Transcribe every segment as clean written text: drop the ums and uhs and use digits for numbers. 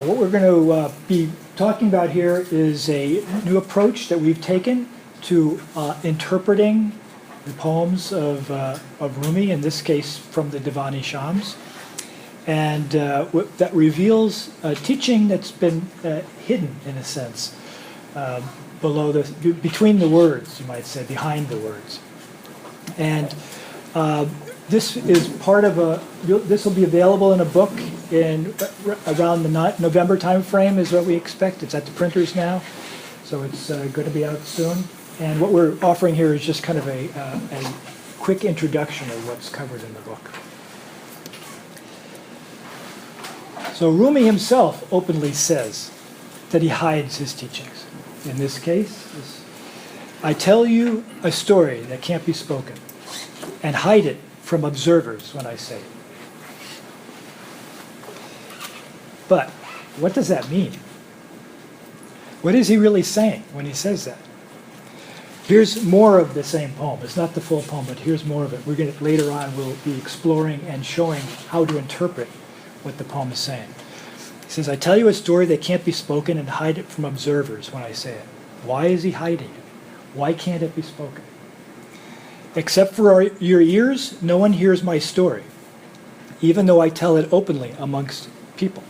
What we're going to be talking about here is a new approach that we've taken to interpreting the poems of Rumi, in this case from the Divan-e-Shams, and that reveals a teaching that's been hidden, in a sense, between the words, you might say, behind the words. And this is part of this will be available in a book in around the November time frame is what we expect. It's at the printers now, so it's going to be out soon. And what we're offering here is just kind of a quick introduction of what's covered in the book. So Rumi himself openly says that he hides his teachings. In this case, I tell you a story that can't be spoken, and hide it from observers when I say it. But what does that mean? What is he really saying when he says that? Here's more of the same poem. It's not the full poem, but here's more of it. We're going to, later on, we'll be exploring and showing how to interpret what the poem is saying. He says, I tell you a story that can't be spoken and hide it from observers when I say it. Why is he hiding it? Why can't it be spoken? Except for your ears, no one hears my story, even though I tell it openly amongst people.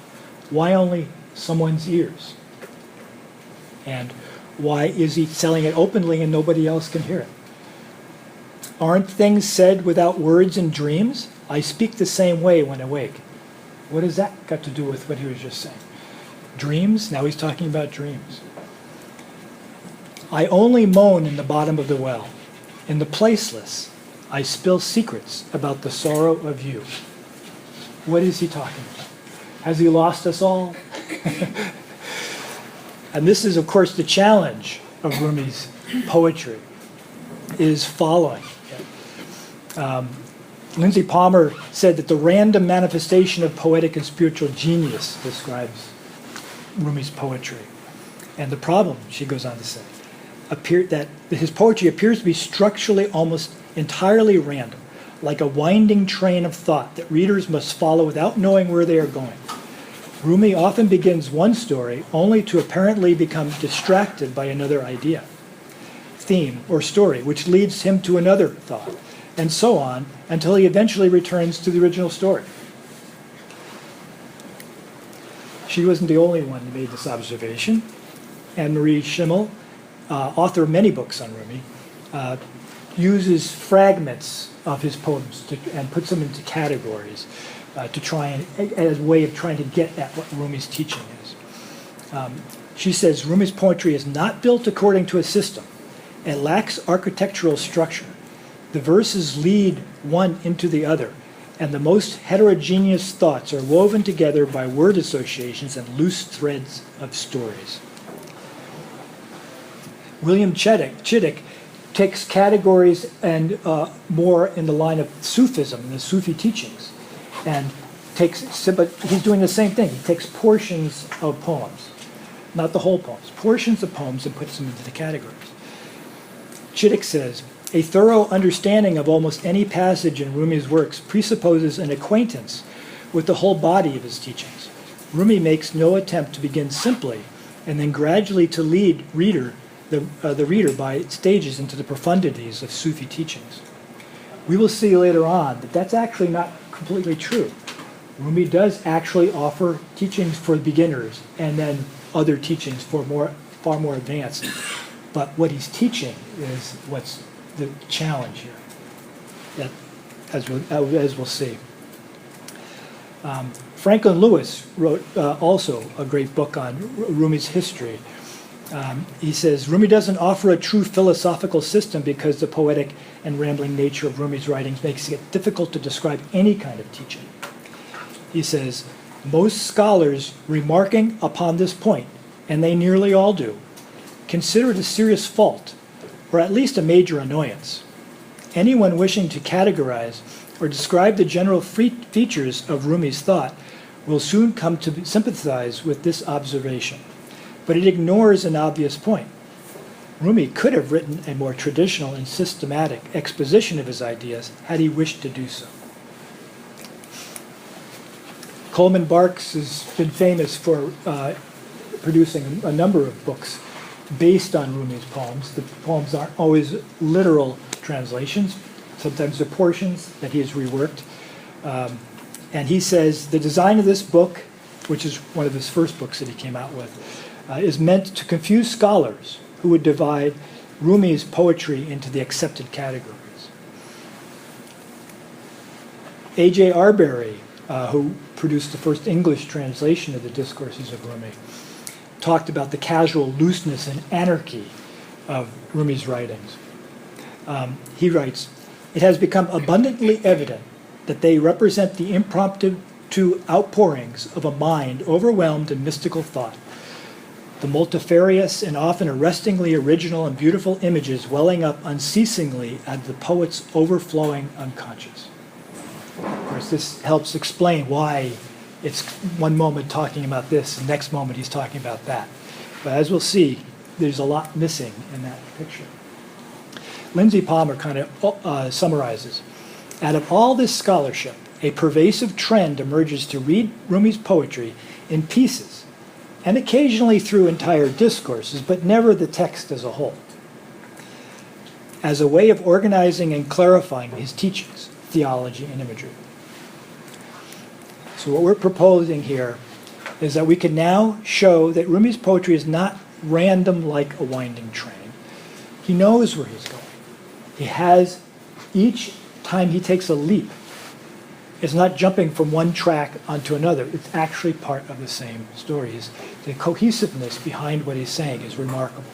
Why only someone's ears? And why is he telling it openly and nobody else can hear it? Aren't things said without words in dreams? I speak the same way when awake. What has that got to do with what he was just saying? Dreams? Now he's talking about dreams. I only moan in the bottom of the well. In the placeless, I spill secrets about the sorrow of you. What is he talking about? Has he lost us all? And this is, of course, the challenge of Rumi's poetry, is following it. Lindsay Palmer said that the random manifestation of poetic and spiritual genius describes Rumi's poetry. And the problem, she goes on to say, that his poetry appears to be structurally almost entirely random, like a winding train of thought that readers must follow without knowing where they are going. Rumi often begins one story only to apparently become distracted by another idea, theme, or story, which leads him to another thought, and so on, until he eventually returns to the original story. She wasn't the only one who made this observation. Anne-Marie Schimmel, author of many books on Rumi, uses fragments of his poems and puts them into categories to try and, as a way of trying to get at what Rumi's teaching is. She says, Rumi's poetry is not built according to a system. It lacks architectural structure. The verses lead one into the other, and the most heterogeneous thoughts are woven together by word associations and loose threads of stories. William Chittick takes categories and more in the line of Sufism and the Sufi teachings, and but he's doing the same thing. He takes portions of poems, not the whole poems, portions of poems, and puts them into the categories. Chittick says, a thorough understanding of almost any passage in Rumi's works presupposes an acquaintance with the whole body of his teachings. Rumi makes no attempt to begin simply and then gradually to lead the reader by stages into the profundities of Sufi teachings. We will see later on that that's actually not completely true. Rumi does actually offer teachings for beginners and then other teachings for far more advanced. But what he's teaching is what's the challenge here, that, as we'll see. Franklin Lewis wrote also a great book on Rumi's history. He says, Rumi doesn't offer a true philosophical system because the poetic and rambling nature of Rumi's writings makes it difficult to describe any kind of teaching. He says, most scholars remarking upon this point, and they nearly all do, consider it a serious fault, or at least a major annoyance. Anyone wishing to categorize or describe the general features of Rumi's thought will soon come to sympathize with this observation. But it ignores an obvious point. Rumi could have written a more traditional and systematic exposition of his ideas had he wished to do so. Coleman Barks has been famous for producing a number of books based on Rumi's poems. The poems aren't always literal translations. Sometimes they're portions that he has reworked. And he says, the design of this book, which is one of his first books that he came out with, is meant to confuse scholars who would divide Rumi's poetry into the accepted categories. A.J. Arbery, who produced the first English translation of the Discourses of Rumi, talked about the casual looseness and anarchy of Rumi's writings. He writes, "It has become abundantly evident that they represent the impromptu outpourings of a mind overwhelmed in mystical thought, the multifarious and often arrestingly original and beautiful images welling up unceasingly out of the poet's overflowing unconscious." Of course, this helps explain why it's one moment talking about this, the next moment he's talking about that. But as we'll see, there's a lot missing in that picture. Lindsay Palmer kind of summarizes, "Out of all this scholarship, a pervasive trend emerges to read Rumi's poetry in pieces, and occasionally through entire discourses, but never the text as a whole, as a way of organizing and clarifying his teachings, theology, and imagery." So what we're proposing here is that we can now show that Rumi's poetry is not random like a winding train. He knows where he's going. He has, each time he takes a leap, it's not jumping from one track onto another. It's actually part of the same story. The cohesiveness behind what he's saying is remarkable.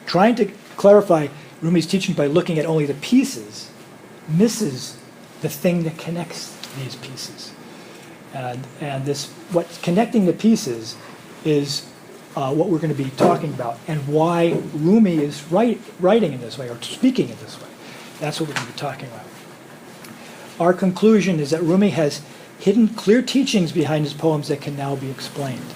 Trying to clarify Rumi's teaching by looking at only the pieces misses the thing that connects these pieces. And this, what's connecting the pieces is what we're going to be talking about, and why Rumi is writing in this way, or speaking in this way. That's what we're going to be talking about. Our conclusion is that Rumi has hidden clear teachings behind his poems that can now be explained.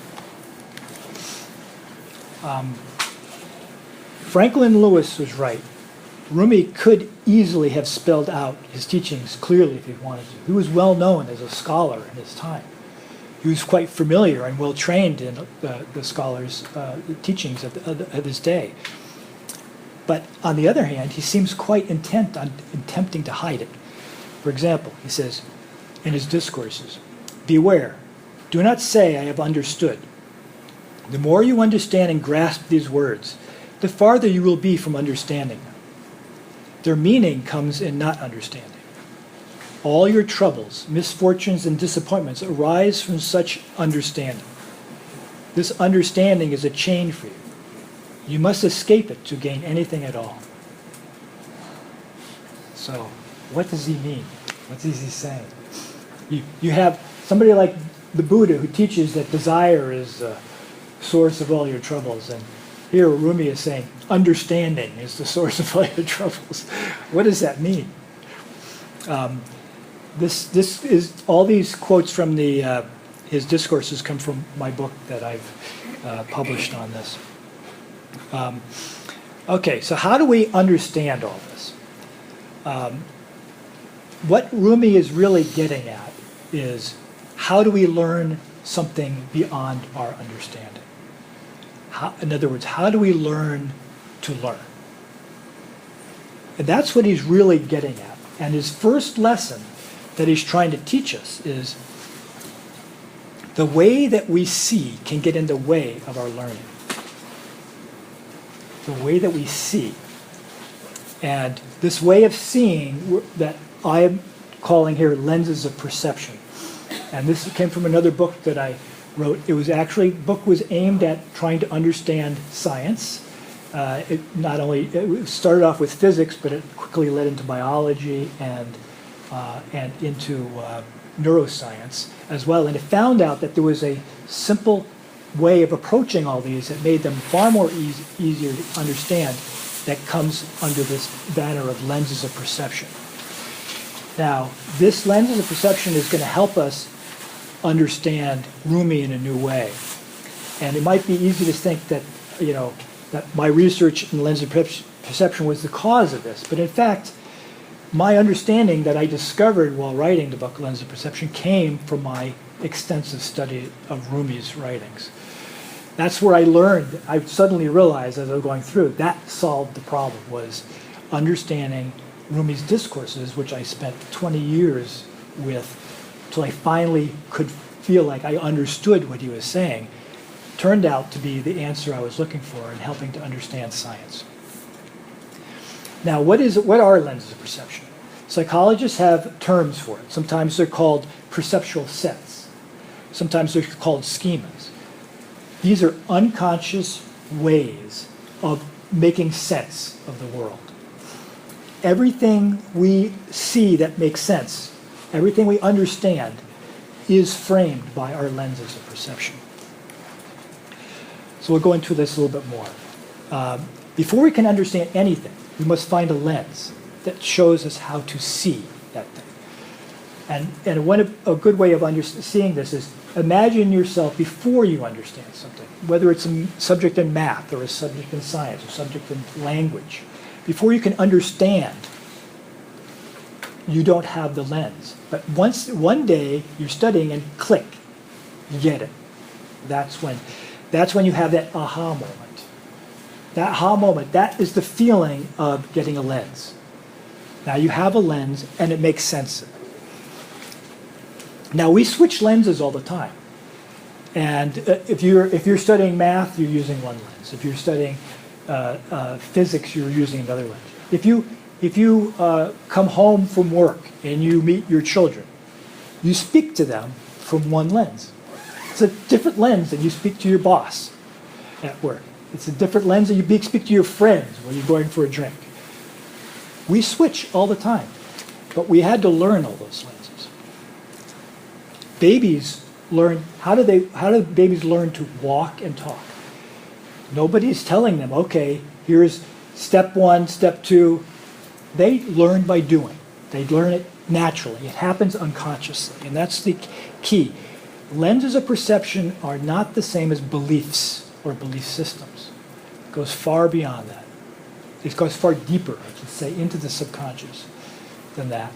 Franklin Lewis was right. Rumi could easily have spelled out his teachings clearly if he wanted to. He was well known as a scholar in his time. He was quite familiar and well trained in the scholars' teachings of his day. But on the other hand, he seems quite intent on attempting to hide it. For example, he says in his discourses, "Beware, do not say I have understood. The more you understand and grasp these words, the farther you will be from understanding them. Their meaning comes in not understanding. All your troubles, misfortunes, and disappointments arise from such understanding. This understanding is a chain for you. You must escape it to gain anything at all." So, what does he mean? What is he saying? You have somebody like the Buddha who teaches that desire is the source of all your troubles, and here Rumi is saying understanding is the source of all your troubles. What does that mean? This is, all these quotes from his discourses come from my book that I've published on this. Okay, so how do we understand all this? What Rumi is really getting at is, how do we learn something beyond our understanding? In other words, how do we learn to learn? And that's what he's really getting at. And his first lesson that he's trying to teach us is the way that we see can get in the way of our learning. The way that we see. And this way of seeing that I am calling here lenses of perception. And this came from another book that I wrote. It was actually, book was aimed at trying to understand science. It started off with physics, but it quickly led into biology and into neuroscience as well. And it found out that there was a simple way of approaching all these that made them far more easier to understand, that comes under this banner of lenses of perception. Now, this lenses of perception is going to help us understand Rumi in a new way. And it might be easy to think that, that my research in lens of perception was the cause of this. But in fact, my understanding that I discovered while writing the book Lens of Perception came from my extensive study of Rumi's writings. That's where I learned, I suddenly realized as I was going through, that solved the problem, was understanding Rumi's discourses, which I spent 20 years with, till I finally could feel like I understood what he was saying, turned out to be the answer I was looking for in helping to understand science. Now, what are lenses of perception? Psychologists have terms for it. Sometimes they're called perceptual sets. Sometimes they're called schemas. These are unconscious ways of making sense of the world. Everything we see that makes sense, everything we understand, is framed by our lenses of perception. So we'll go into this a little bit more. Before we can understand anything, we must find a lens that shows us how to see that thing. And a good way of seeing this is imagine yourself before you understand something, whether it's a subject in math or a subject in science or a subject in language. Before you can understand, you don't have the lens. But one day you're studying and click, you get it. That's when you have that aha moment. That aha moment, that is the feeling of getting a lens. Now you have a lens and it makes sense. Now we switch lenses all the time. And if you're studying math, you're using one lens. If you're studying physics, you're using another lens. If you come home from work and you meet your children, you speak to them from one lens. It's a different lens than you speak to your boss at work. It's a different lens than you speak to your friends when you're going for a drink. We switch all the time, but we had to learn all those lenses. Babies learn, how do babies learn to walk and talk? Nobody's telling them, okay, here's step one, step two. They learn by doing. They learn it naturally. It happens unconsciously, and that's the key. Lenses of perception are not the same as beliefs or belief systems. It goes far beyond that. It goes far deeper, I should say, into the subconscious than that.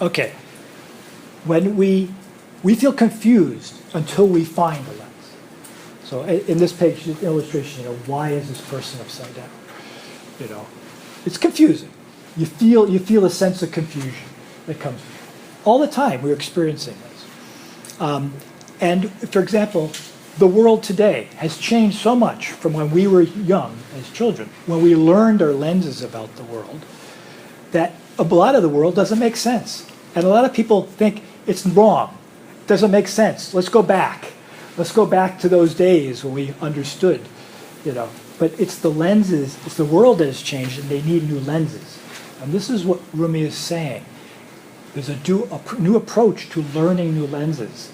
Okay. When we feel confused until we find a lens. So in this page, an illustration, why is this person upside down? It's confusing. You feel a sense of confusion that comes all the time. We're experiencing this. And for example, the world today has changed so much from when we were young as children, when we learned our lenses about the world, that a lot of the world doesn't make sense. And a lot of people think it's wrong. It doesn't make sense. Let's go back. Let's go back to those days when we understood, But it's the lenses, it's the world that has changed, and they need new lenses. And this is what Rumi is saying. There's a new approach to learning new lenses.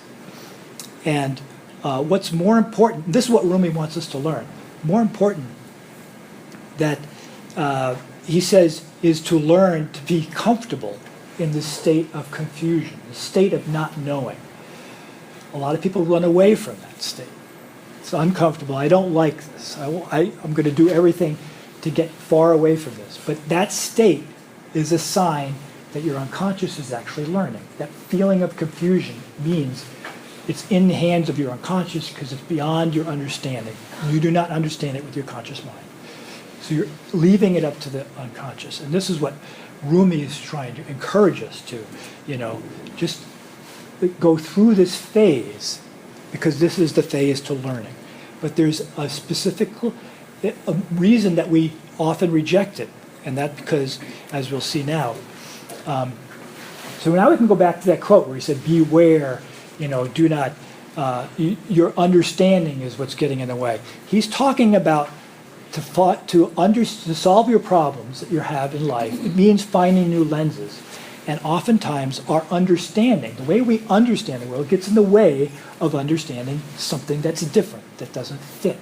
And what's more important, this is what Rumi wants us to learn. More important that he says is to learn to be comfortable in the state of confusion, the state of not knowing. A lot of people run away from that state. It's uncomfortable. I don't like this. I'm going to do everything to get far away from this. But that state is a sign that your unconscious is actually learning. That feeling of confusion means it's in the hands of your unconscious because it's beyond your understanding. You do not understand it with your conscious mind. So you're leaving it up to the unconscious. And this is what Rumi is trying to encourage us to, just go through this phase, because this is the phase to learning. But there's a specific reason that we often reject it, and that's because, as we'll see now, so now we can go back to that quote where he said, beware, do not, your understanding is what's getting in the way. He's talking about to solve your problems that you have in life. It means finding new lenses. And oftentimes our understanding, the way we understand the world, gets in the way of understanding something that's different, that doesn't fit.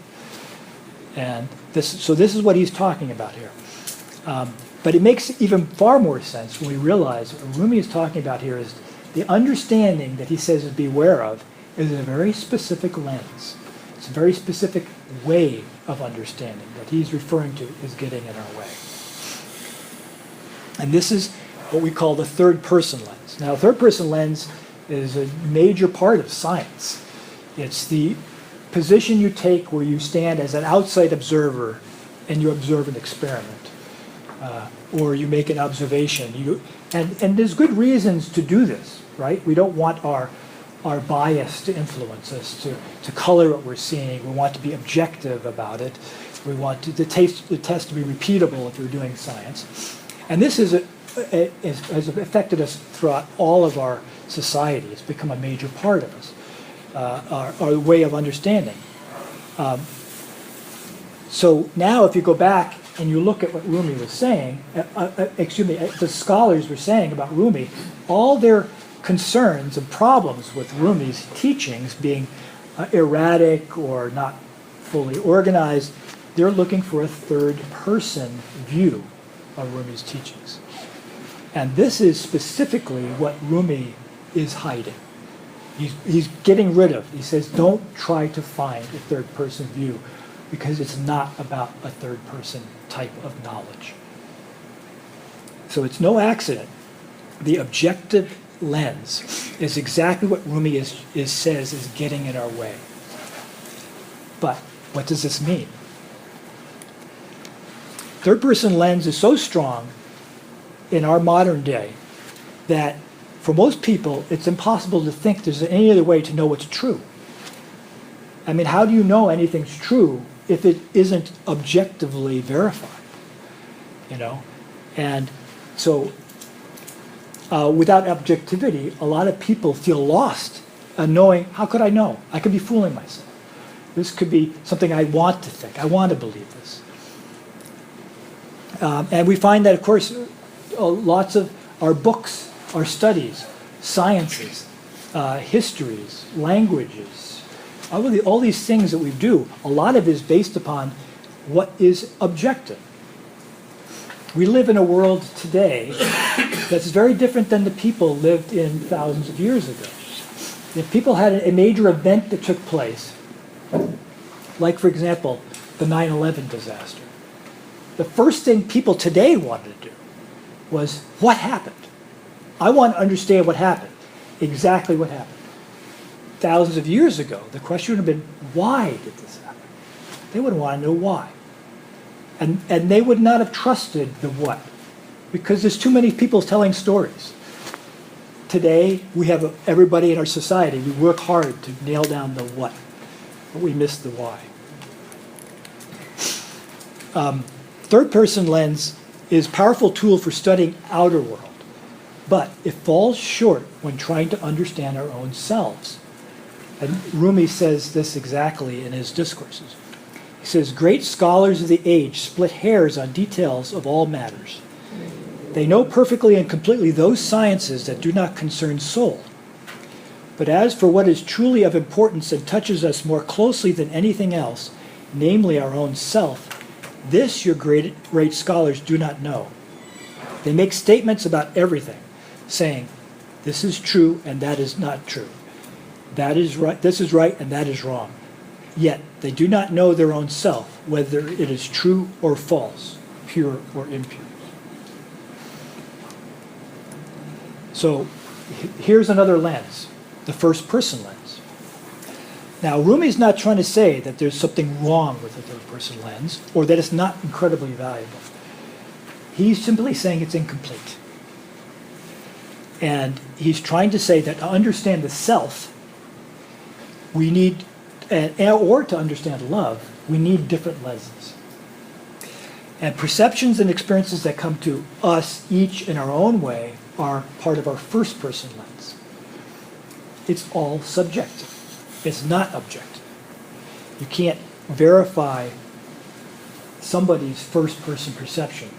And this is what he's talking about here. But it makes even far more sense when we realize what Rumi is talking about here is the understanding that he says is beware of is a very specific lens. It's a very specific way of understanding that he's referring to is getting in our way. And this is what we call the third-person lens. Now, third-person lens is a major part of science. It's the position you take where you stand as an outside observer and you observe an experiment, or you make an observation. And there's good reasons to do this, right? We don't want our bias to influence us, to color what we're seeing. We want to be objective about it. We want the test to be repeatable if you're doing science. And this has affected us throughout all of our society. It's become a major part of us, our way of understanding. So now if you go back and you look at what Rumi was saying, the scholars were saying about Rumi, all their concerns and problems with Rumi's teachings being erratic or not fully organized, they're looking for a third-person view of Rumi's teachings. And this is specifically what Rumi is hiding. He's getting rid of. He says, don't try to find a third-person view because it's not about a third-person type of knowledge. So it's no accident. The objective lens is exactly what Rumi says is getting in our way. But what does this mean? Third-person lens is so strong in our modern day that for most people it's impossible to think there's any other way to know what's true. I mean, how do you know anything's true if it isn't objectively verified? You know? And so without objectivity, a lot of people feel lost knowing, how could I know? I could be fooling myself. This could be something I want to think. I want to believe this. And we find that, of course, lots of our books, our studies, sciences, histories, languages, all these things that we do, a lot of it is based upon what is objective. We live in a world today that's very different than the people lived in thousands of years ago. If people had a major event that took place, like, for example, the 9/11 disaster, the first thing people today wanted to do was, what happened? I want to understand what happened, exactly what happened. Thousands of years ago, the question would have been, why did this happen? They would want to know why. And they would not have trusted the what, because there's too many people telling stories. Today, we have everybody in our society, we work hard to nail down the what, but we miss the why. Third-person lens is a powerful tool for studying outer world, but it falls short when trying to understand our own selves. And Rumi says this exactly in his discourses. He says, great scholars of the age split hairs on details of all matters. They know perfectly and completely those sciences that do not concern soul. But as for what is truly of importance and touches us more closely than anything else, namely our own self, this your great scholars do not know. They make statements about everything, saying, this is true and that is not true. That is right, this is right and that is wrong. Yet they do not know their own self, whether it is true or false, pure or impure. So here's another lens, the first-person lens. Now, Rumi's not trying to say that there's something wrong with the third-person lens or that it's not incredibly valuable. He's simply saying it's incomplete. And he's trying to say that to understand the self, we need, or to understand love, we need different lenses. And perceptions and experiences that come to us, each in our own way, are part of our first-person lens. It's all subjective. It's not objective. You can't verify somebody's first-person perception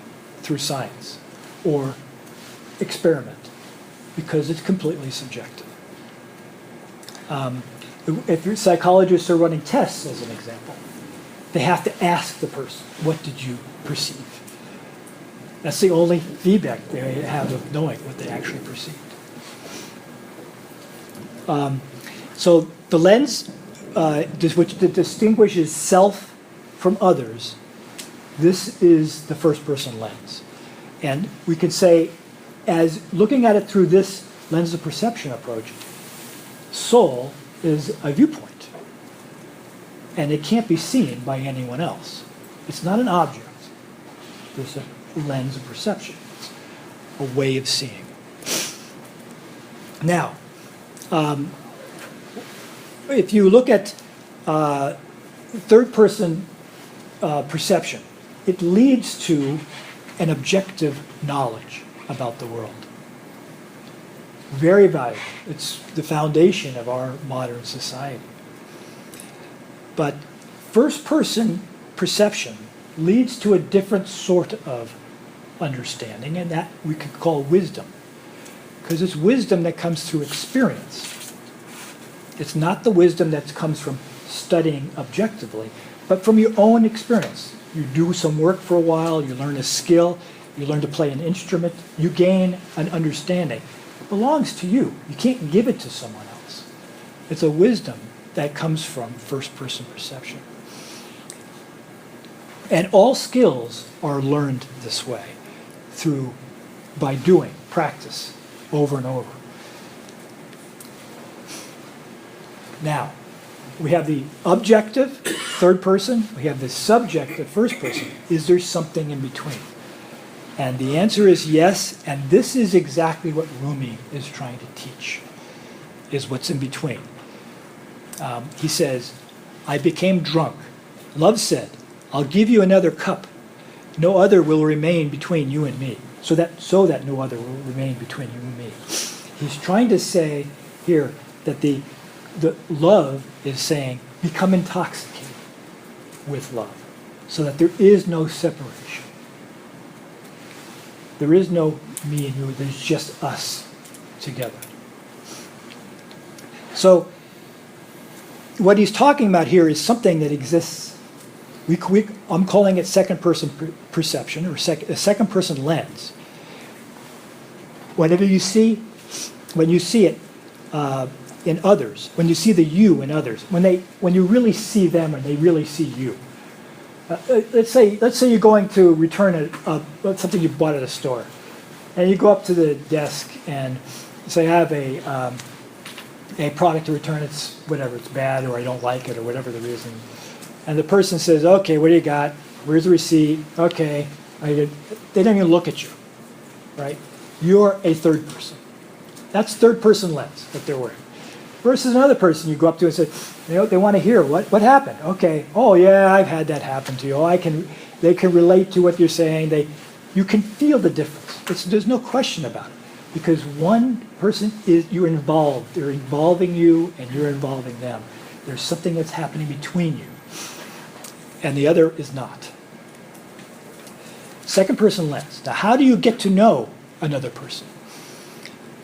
through science or experiment because it's completely subjective. If your psychologists are running tests, as an example, they have to ask the person, what did you perceive? That's the only feedback they have of knowing what they actually perceived. So the lens which distinguishes self from others, this is the first person lens. And we could say, as looking at it through this lens of perception approach, soul is a viewpoint. And it can't be seen by anyone else. It's not an object. It's a lens of perception. It's a way of seeing. Now, if you look at third person perception, it leads to an objective knowledge about the world. Very valuable. It's the foundation of our modern society. But first person perception leads to a different sort of understanding, and that we could call wisdom. Because it's wisdom that comes through experience. It's not the wisdom that comes from studying objectively, but from your own experience. You do some work for a while, you learn a skill, you learn to play an instrument, you gain an understanding. It belongs to you. You can't give it to someone else. It's a wisdom that comes from first-person perception. And all skills are learned this way, by doing, practice, over and over. Now, we have the objective, third person. We have the subjective, first person. Is there something in between? And the answer is yes, and this is exactly what Rumi is trying to teach, is what's in between. He says, I became drunk. Love said, I'll give you another cup. No other will remain between you and me, so that no other will remain between you and me. He's trying to say here that the love is saying, become intoxicated with love, so that there is no separation. There is no me and you, there's just us together. So, what he's talking about here is something that exists. I'm calling it second-person perception, or a second-person lens. Whenever you see, when you see it in others, when you see the you in others, when you really see them and they really see you. Let's say you're going to return something you bought at a store, and you go up to the desk and say, I have a product to return. It's whatever, it's bad, or I don't like it, or whatever the reason. And the person says, okay, what do you got? Where's the receipt? Okay. They don't even look at you, right? You're a third person. That's third person lens that they're wearing. Versus another person you go up to and say, they want to hear, what happened? Okay, oh yeah, I've had that happen to you. They can relate to what you're saying. You can feel the difference. There's no question about it. Because one person you're involved. They're involving you and you're involving them. There's something that's happening between you. And the other is not. Second person lens. Now, how do you get to know another person?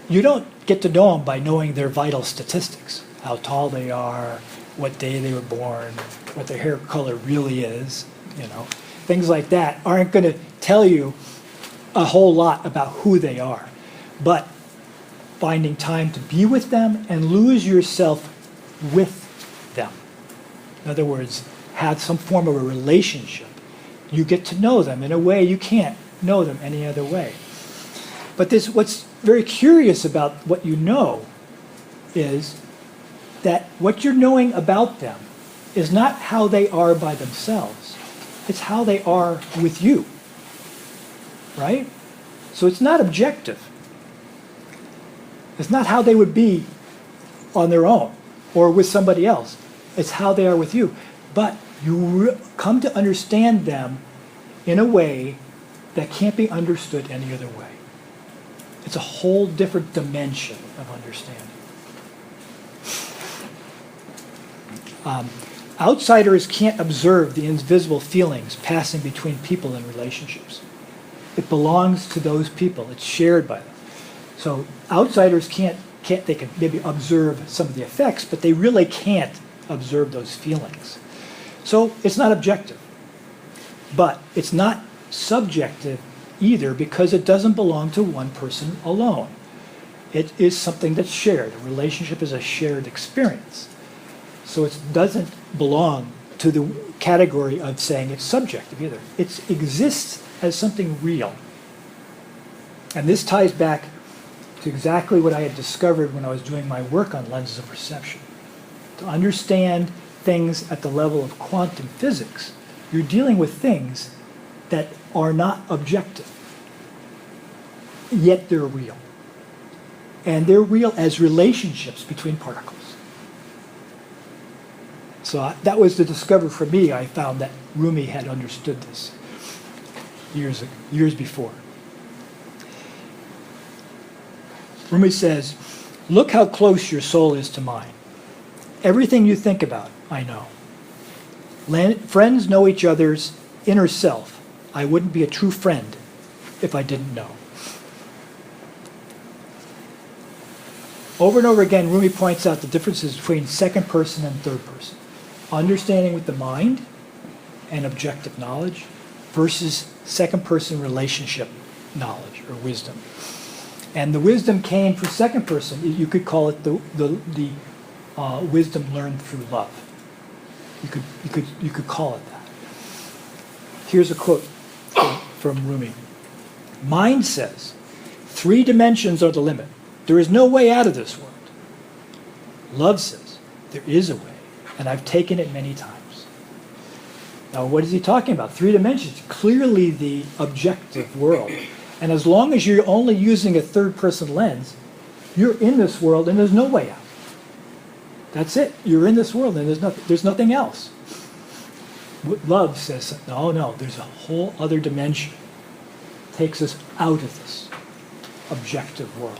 You don't get to know them by knowing their vital statistics, how tall they are, what day they were born, what their hair color really is, Things like that aren't going to tell you a whole lot about who they are. But finding time to be with them and lose yourself with them. In other words, have some form of a relationship. You get to know them in a way you can't know them any other way. But what's very curious about what you know is that what you're knowing about them is not how they are by themselves. It's how they are with you. Right? So it's not objective. It's not how they would be on their own or with somebody else. It's how they are with you. But you come to understand them in a way that can't be understood any other way. It's a whole different dimension of understanding. Outsiders can't observe the invisible feelings passing between people in relationships. It belongs to those people. It's shared by them. So outsiders they can maybe observe some of the effects, but they really can't observe those feelings. So it's not objective. But it's not subjective either, because it doesn't belong to one person alone. It is something that's shared. A relationship is a shared experience. So it doesn't belong to the category of saying it's subjective either. It exists as something real. And this ties back to exactly what I had discovered when I was doing my work on lenses of perception. To understand things at the level of quantum physics, you're dealing with things that are not objective, yet they're real. And they're real as relationships between particles. So that was the discovery for me. I found that Rumi had understood this years before. Rumi says, "Look how close your soul is to mine. Everything you think about, I know. Friends know each other's inner self. I wouldn't be a true friend if I didn't know." Over and over again, Rumi points out the differences between second person and third person. Understanding with the mind and objective knowledge versus second person relationship knowledge or wisdom. And the wisdom came from second person. You could call it the wisdom learned through love. You could call it that. Here's a quote from Rumi. "Mind says, 3 dimensions are the limit. There is no way out of this world. Love says, there is a way, and I've taken it many times." Now, what is he talking about? 3 dimensions, clearly the objective world. And as long as you're only using a third-person lens, you're in this world and there's no way out. That's it. You're in this world and there's nothing else. Love says, no, there's a whole other dimension. Takes us out of this objective world.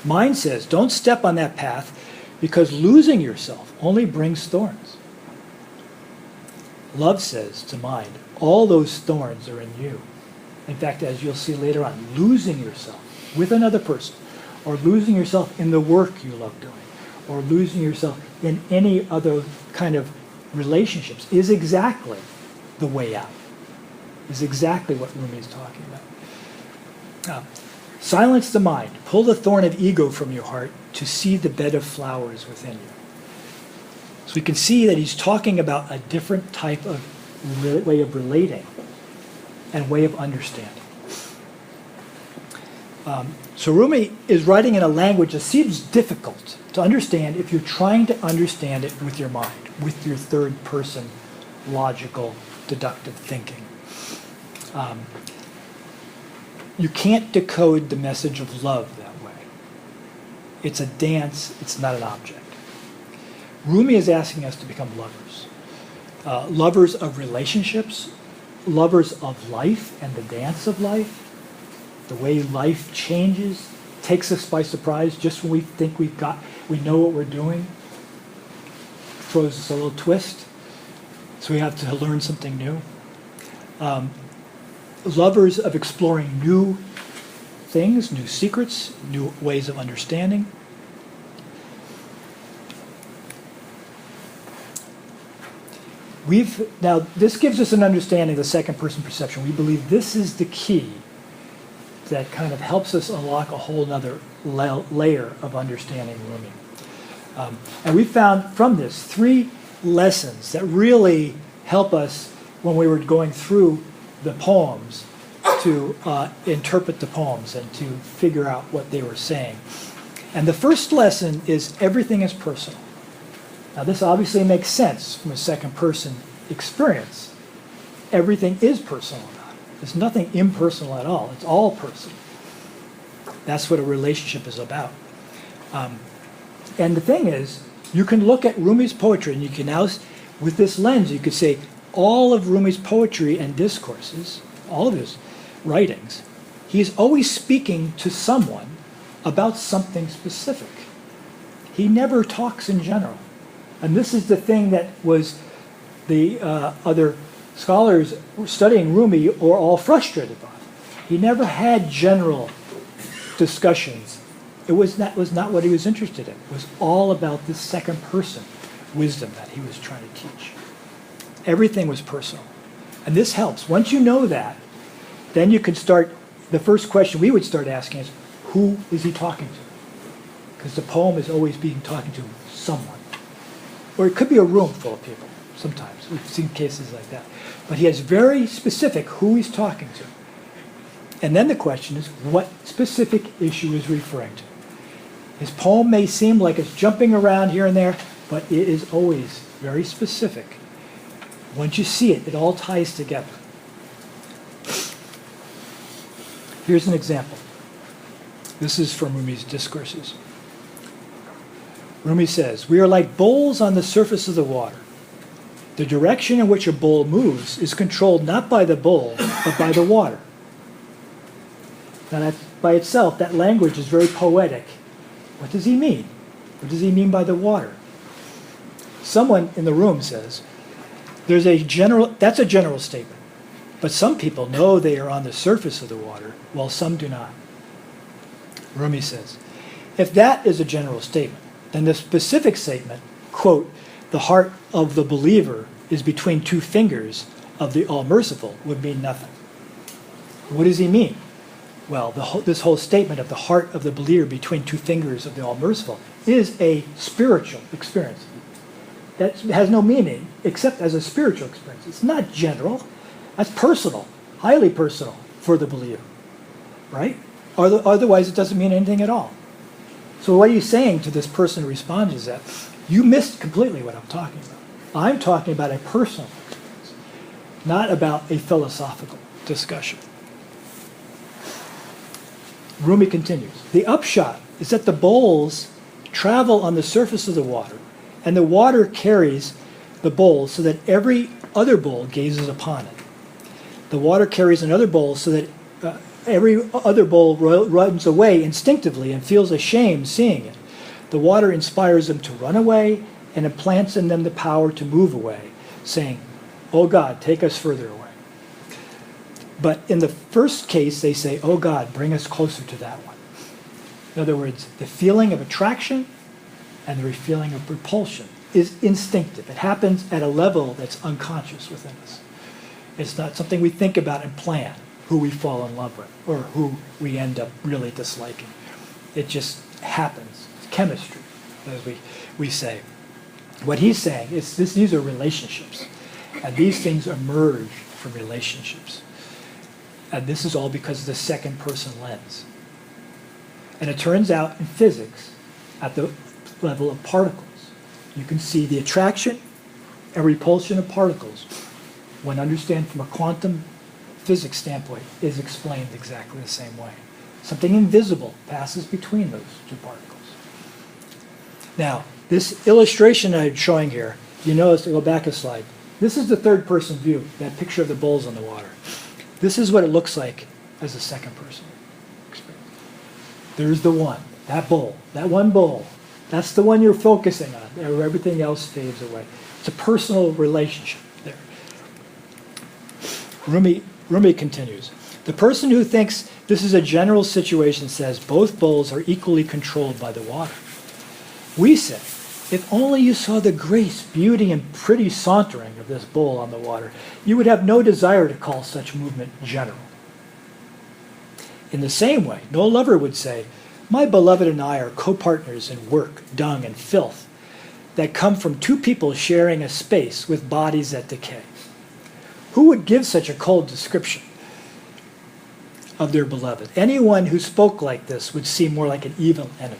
Mind says, don't step on that path because losing yourself only brings thorns. Love says to mind, all those thorns are in you. In fact, as you'll see later on, losing yourself with another person, or losing yourself in the work you love doing, or losing yourself in any other kind of relationships is exactly the way out, is exactly what Rumi is talking about. Silence the mind. Pull the thorn of ego from your heart to see the bed of flowers within you. So we can see that he's talking about a different type of way of relating and way of understanding. So Rumi is writing in a language that seems difficult to understand if you're trying to understand it with your mind, with your third-person logical, deductive thinking. You can't decode the message of love that way. It's a dance, it's not an object. Rumi is asking us to become lovers. Lovers of relationships, lovers of life and the dance of life, the way life changes, takes us by surprise just when we think we know what we're doing, throws us a little twist, so we have to learn something new. Lovers of exploring new things, new secrets, new ways of understanding. Now, this gives us an understanding of the second-person perception. We believe this is the key that kind of helps us unlock a whole other layer of understanding Rumi. And we found from this 3 lessons that really help us when we were going through the poems to interpret the poems and to figure out what they were saying. And the first lesson is everything is personal. Now this obviously makes sense from a second-person experience. Everything is personal about it. There's nothing impersonal at all. It's all personal. That's what a relationship is about. And the thing is, you can look at Rumi's poetry and you can now, with this lens, you could say all of Rumi's poetry and discourses, all of his writings, he's always speaking to someone about something specific. He never talks in general. And this is the thing that was the other scholars studying Rumi were all frustrated by. He never had general discussions. That was not what he was interested in. It was all about this second person wisdom that he was trying to teach. Everything was personal. And this helps. Once you know that, then you can start, the first question we would start asking is, who is he talking to? Because the poem is always being talking to someone. or it could be a room full of people sometimes. We've seen cases like that. But he is very specific who he's talking to. And then the question is, what specific issue is referring to? His poem may seem like it's jumping around here and there, but it is always very specific. Once you see it, it all ties together. Here's an example. This is from Rumi's Discourses. Rumi says, "We are like bowls on the surface of the water. The direction in which a bowl moves is controlled not by the bowl, but by the water." Now, that, by itself, that language is very poetic. What does he mean? What does he mean by the water? Someone in the room says, that's a general statement. But some people know they are on the surface of the water, while some do not. Rumi says, if that is a general statement, then the specific statement, quote, "the heart of the believer is between two fingers of the All-Merciful," would mean nothing. What does he mean? Well, this whole statement of the heart of the believer between two fingers of the All-Merciful is a spiritual experience. That has no meaning except as a spiritual experience. It's not general. That's personal, highly personal for the believer, right? Otherwise, it doesn't mean anything at all. So what are you saying to this person who responds is that you missed completely what I'm talking about. I'm talking about a personal experience, not about a philosophical discussion. Rumi continues, "The upshot is that the bowls travel on the surface of the water, and the water carries the bowl so that every other bowl gazes upon it. The water carries another bowl so that every other bowl runs away instinctively and feels ashamed seeing it. The water inspires them to run away and implants in them the power to move away, saying, 'Oh God, take us further away.' But in the first case, they say, 'Oh God, bring us closer to that one.' In other words, the feeling of attraction and the feeling of repulsion is instinctive. It happens at a level that's unconscious within us. It's not something we think about and plan, who we fall in love with or who we end up really disliking. It just happens. It's chemistry, as we say. What he's saying is these are relationships, and these things emerge from relationships. And this is all because of the second person lens. And it turns out in physics, at the level of particles, you can see the attraction and repulsion of particles, when understood from a quantum physics standpoint, is explained exactly the same way. Something invisible passes between those two particles. Now, this illustration I'm showing here, you notice, to go back a slide, this is the third person view, that picture of the bowls on the water. This is what it looks like as a second person experience. There's the one, that bowl, that one bowl. That's the one you're focusing on. Everything else fades away. It's a personal relationship there. Rumi continues. The person who thinks this is a general situation says both bowls are equally controlled by the water. We say, if only you saw the grace, beauty, and pretty sauntering of this bowl on the water, you would have no desire to call such movement general. In the same way, no lover would say, my beloved and I are co-partners in work, dung, and filth that come from two people sharing a space with bodies that decay. Who would give such a cold description of their beloved? Anyone who spoke like this would seem more like an evil enemy.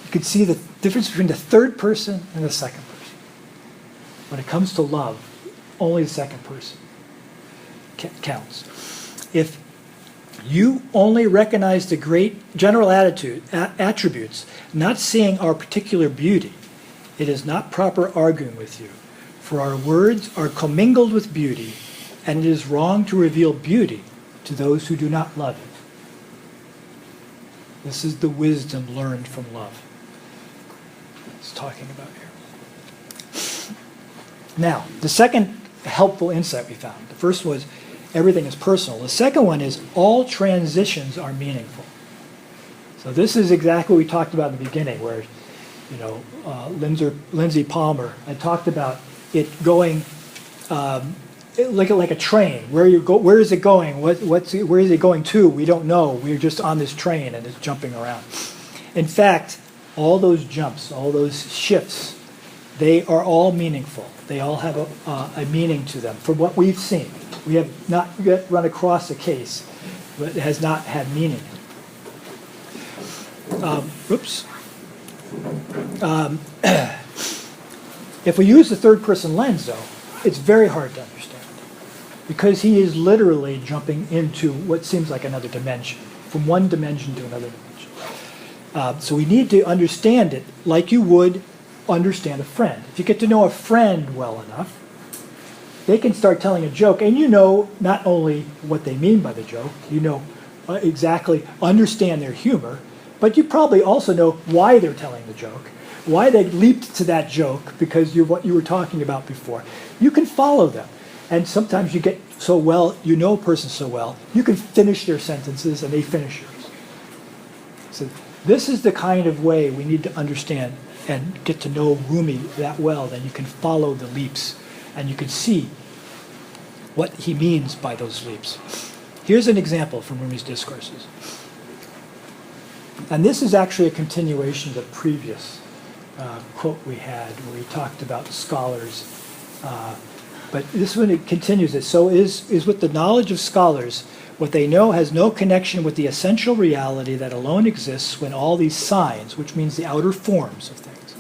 You can see the difference between the third person and the second person. When it comes to love, only the second person counts. If you only recognize the great general attributes, not seeing our particular beauty, it is not proper arguing with you, for our words are commingled with beauty, and it is wrong to reveal beauty to those who do not love it. This is the wisdom learned from love. It's talking about here. Now, the second helpful insight we found, the first was everything is personal. The second one is all transitions are meaningful. So this is exactly what we talked about in the beginning, where, you know, Lindsay Palmer had talked about it going like a train. Where is it going? Where is it going to? We don't know. We're just on this train and it's jumping around. In fact, all those jumps, all those shifts, they are all meaningful. They all have a meaning to them. From what we've seen, we have not yet run across a case that has not had meaning. If we use the third person lens, though, it's very hard to understand because he is literally jumping into what seems like another dimension, from one dimension to another dimension. So we need to understand it like you would understand a friend. If you get to know a friend well enough, they can start telling a joke, and you know not only what they mean by the joke, you know exactly, understand their humor, but you probably also know why they're telling the joke, why they leaped to that joke because you're what you were talking about before. You can follow them. And sometimes you get so well, you know a person so well, you can finish their sentences and they finish yours. So this is the kind of way we need to understand and get to know Rumi that well, then you can follow the leaps and you can see what he means by those leaps. Here's an example from Rumi's discourses. And this is actually a continuation of the previous quote we had where he talked about scholars. But this one, it continues it. So is with the knowledge of scholars, what they know has no connection with the essential reality that alone exists when all these signs, which means the outer forms of things,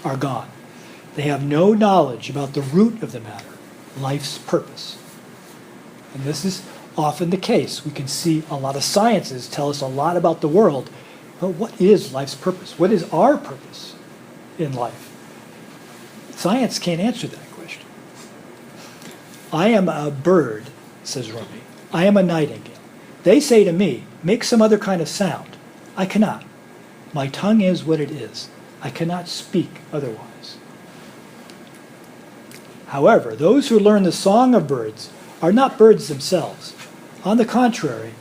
are gone. They have no knowledge about the root of the matter, life's purpose. And this is often the case. We can see a lot of sciences tell us a lot about the world, but what is life's purpose? What is our purpose in life? Science can't answer that question. I am a bird, says Rumi. I am a nightingale. They say to me, make some other kind of sound. I cannot. My tongue is what it is. I cannot speak otherwise. However, those who learn the song of birds are not birds themselves. On the contrary,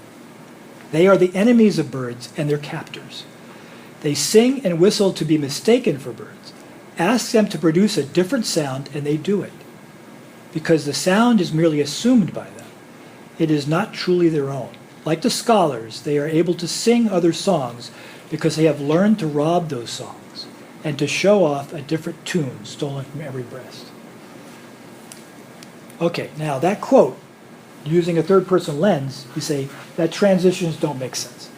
they are the enemies of birds and their captors. They sing and whistle to be mistaken for birds. Ask them to produce a different sound and they do it, because the sound is merely assumed by them. It is not truly their own. Like the scholars, they are able to sing other songs because they have learned to rob those songs and to show off a different tune stolen from every breast. Okay, now that quote, using a third-person lens, you say that transitions don't make sense.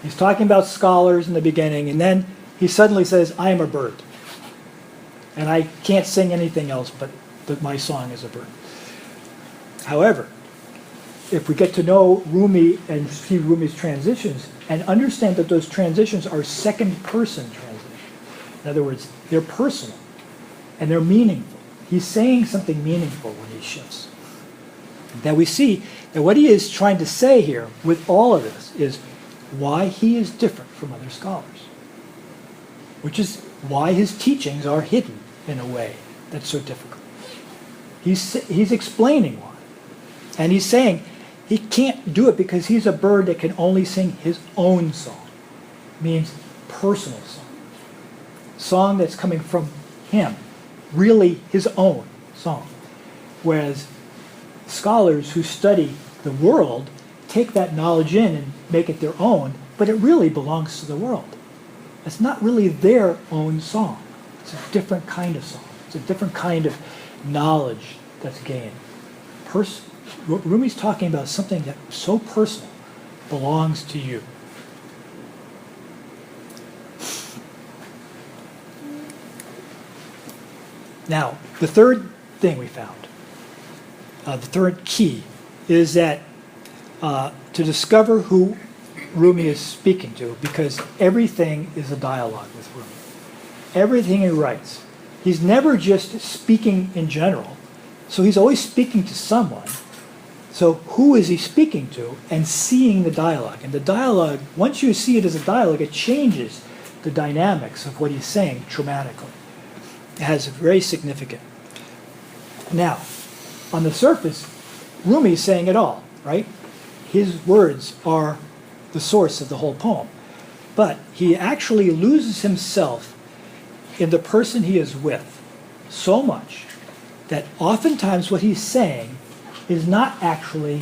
He's talking about scholars in the beginning, and then he suddenly says, I am a bird. And I can't sing anything else but my song is a bird. However, if we get to know Rumi and see Rumi's transitions and understand that those transitions are second-person transitions, in other words, they're personal and they're meaningful. He's saying something meaningful when he shifts. That we see that what he is trying to say here with all of this is why he is different from other scholars, which is why his teachings are hidden in a way that's so difficult. He's explaining why. And he's saying he can't do it because he's a bird that can only sing his own song. It means personal song. Song that's coming from him, really his own song. Whereas scholars who study the world take that knowledge in and make it their own, but it really belongs to the world. It's not really their own song. It's a different kind of song. It's a different kind of knowledge that's gained. Rumi's talking about something that so personal belongs to you. Now, the third thing we found, the third key, is that to discover who Rumi is speaking to, because everything is a dialogue with Rumi. Everything he writes. He's never just speaking in general, so he's always speaking to someone. So who is he speaking to, and seeing the dialogue. And the dialogue, once you see it as a dialogue, it changes the dynamics of what he's saying dramatically. It has very significant. Now, on the surface, Rumi is saying it all, right? His words are the source of the whole poem. But he actually loses himself in the person he is with so much that oftentimes what he's saying is not actually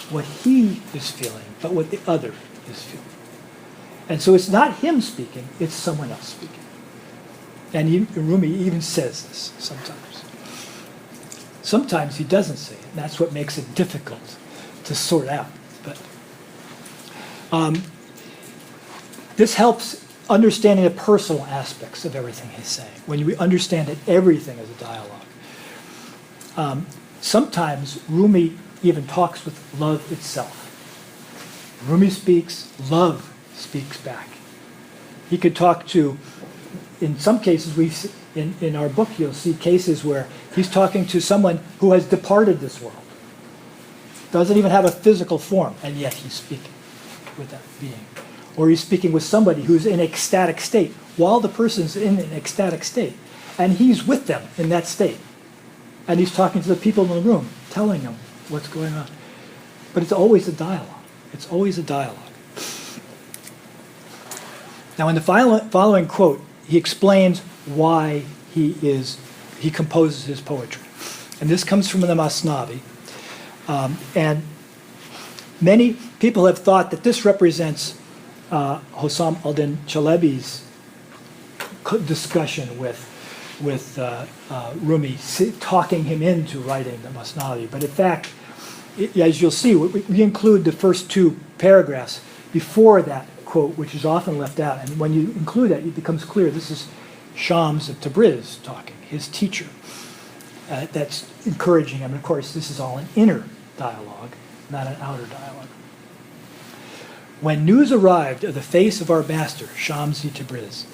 what he is feeling, but what the other is feeling. And so it's not him speaking, it's someone else speaking. And Rumi even says this sometimes. Sometimes he doesn't say it, and that's what makes it difficult to sort out. But this helps understanding the personal aspects of everything he's saying, when we understand that everything is a dialogue. Sometimes Rumi even talks with love itself. Rumi speaks, love speaks back. He could talk to, in some cases, in our book you'll see cases where he's talking to someone who has departed this world. Doesn't even have a physical form, and yet he's speaking with that being. Or he's speaking with somebody who's in ecstatic state while the person's in an ecstatic state. And he's with them in that state. And he's talking to the people in the room, telling them what's going on. But it's always a dialogue. It's always a dialogue. Now in the following quote, he explains why he composes his poetry. And this comes from the Masnavi. And many people have thought that this represents Hossam al-Din Chalebi's discussion with Rumi, talking him into writing the Masnavi. But in fact, as you'll see, we include the first two paragraphs before that quote, which is often left out. And when you include that, it becomes clear this is Shams of Tabriz talking, his teacher. That's encouraging him. And of course, this is all an inner dialogue, not an outer dialogue. When news arrived of the face of our master, Shams-i Tabriz,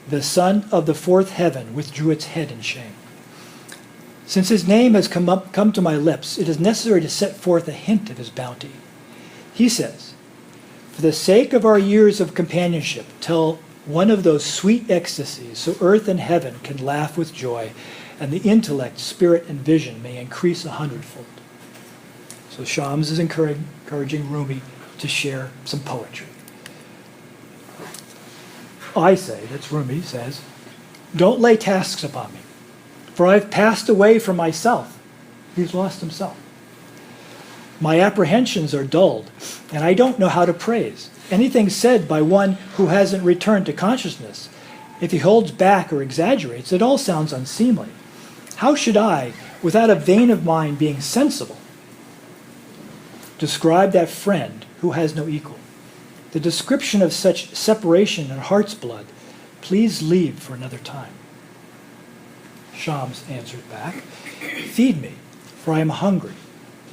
the son of the fourth heaven withdrew its head in shame. Since his name has come to my lips, it is necessary to set forth a hint of his bounty. He says, for the sake of our years of companionship, tell one of those sweet ecstasies so earth and heaven can laugh with joy, and the intellect, spirit, and vision may increase 100-fold. So Shams is encouraging Rumi to share some poetry. I say, that's Rumi says, don't lay tasks upon me, for I've passed away from myself. He's lost himself. My apprehensions are dulled, and I don't know how to praise. Anything said by one who hasn't returned to consciousness, if he holds back or exaggerates, it all sounds unseemly. How should I, without a vein of mine being sensible, describe that friend who has no equal? The description of such separation and heart's blood, please leave for another time. Shams answered back, feed me, for I am hungry.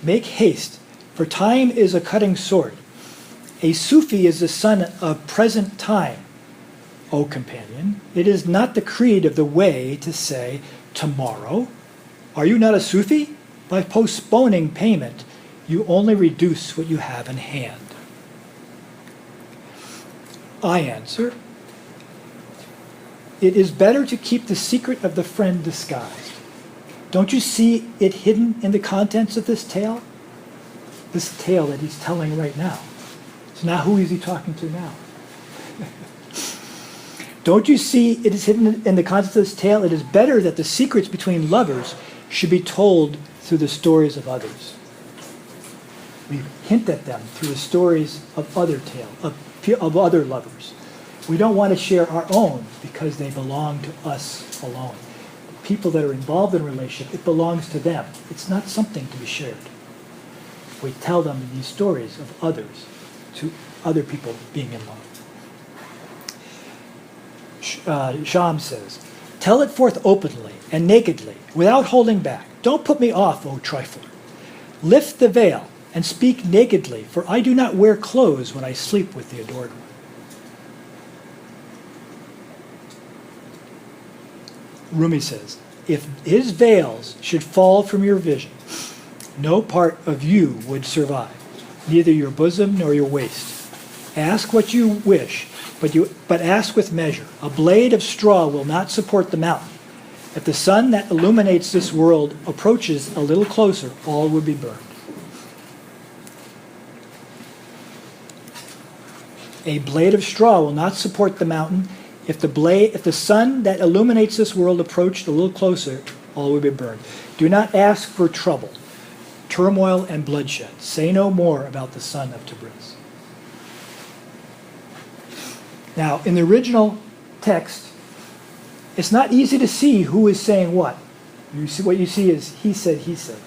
Make haste, for time is a cutting sword. A Sufi is the son of present time. O companion, it is not the creed of the way to say, tomorrow. Are you not a Sufi? By postponing payment, you only reduce what you have in hand. I answer, it is better to keep the secret of the friend disguised. Don't you see it hidden in the contents of this tale? This tale that he's telling right now. So now who is he talking to now? Don't you see it is hidden in the contents of this tale? It is better that the secrets between lovers should be told through the stories of others. We hint at them through the stories of other of other lovers. We don't want to share our own because they belong to us alone. The people that are involved in a relationship, it belongs to them. It's not something to be shared. We tell them these stories of others, to other people being in love. Shams says, tell it forth openly and nakedly, without holding back. Don't put me off, O trifler. Lift the veil and speak nakedly, for I do not wear clothes when I sleep with the adored one. Rumi says, if his veils should fall from your vision, no part of you would survive, neither your bosom nor your waist. Ask what you wish, but ask with measure. A blade of straw will not support the mountain. If the sun that illuminates this world approaches a little closer, all would be burned. A blade of straw will not support the mountain. If the sun that illuminates this world approached a little closer, all would be burned. Do not ask for trouble, turmoil, and bloodshed. Say no more about the son of Tabriz. Now, in the original text, it's not easy to see who is saying what. What you see is he said, he said.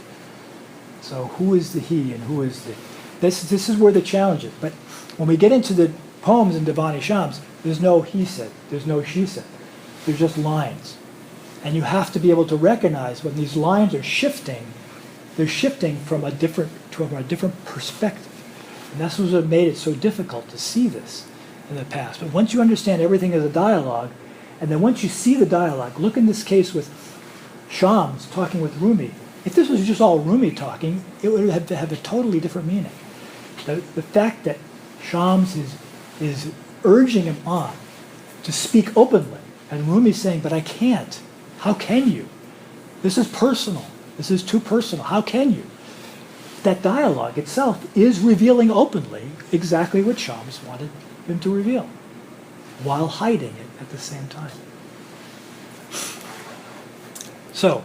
So who is the he and who is the... This is where the challenge is. But when we get into the poems in Divan-e-Shams, there's no he said, there's no she said. There's just lines. And you have to be able to recognize when these lines are shifting, they're shifting from a different perspective. And that's what made it so difficult to see this in the past. But once you understand everything as a dialogue, and then once you see the dialogue, look in this case with Shams talking with Rumi. If this was just all Rumi talking, it would have a totally different meaning. The fact that Shams is urging him on to speak openly, and Rumi's saying, but I can't. How can you? This is personal. This is too personal. How can you? That dialogue itself is revealing openly exactly what Shams wanted him to reveal, while hiding it at the same time. So,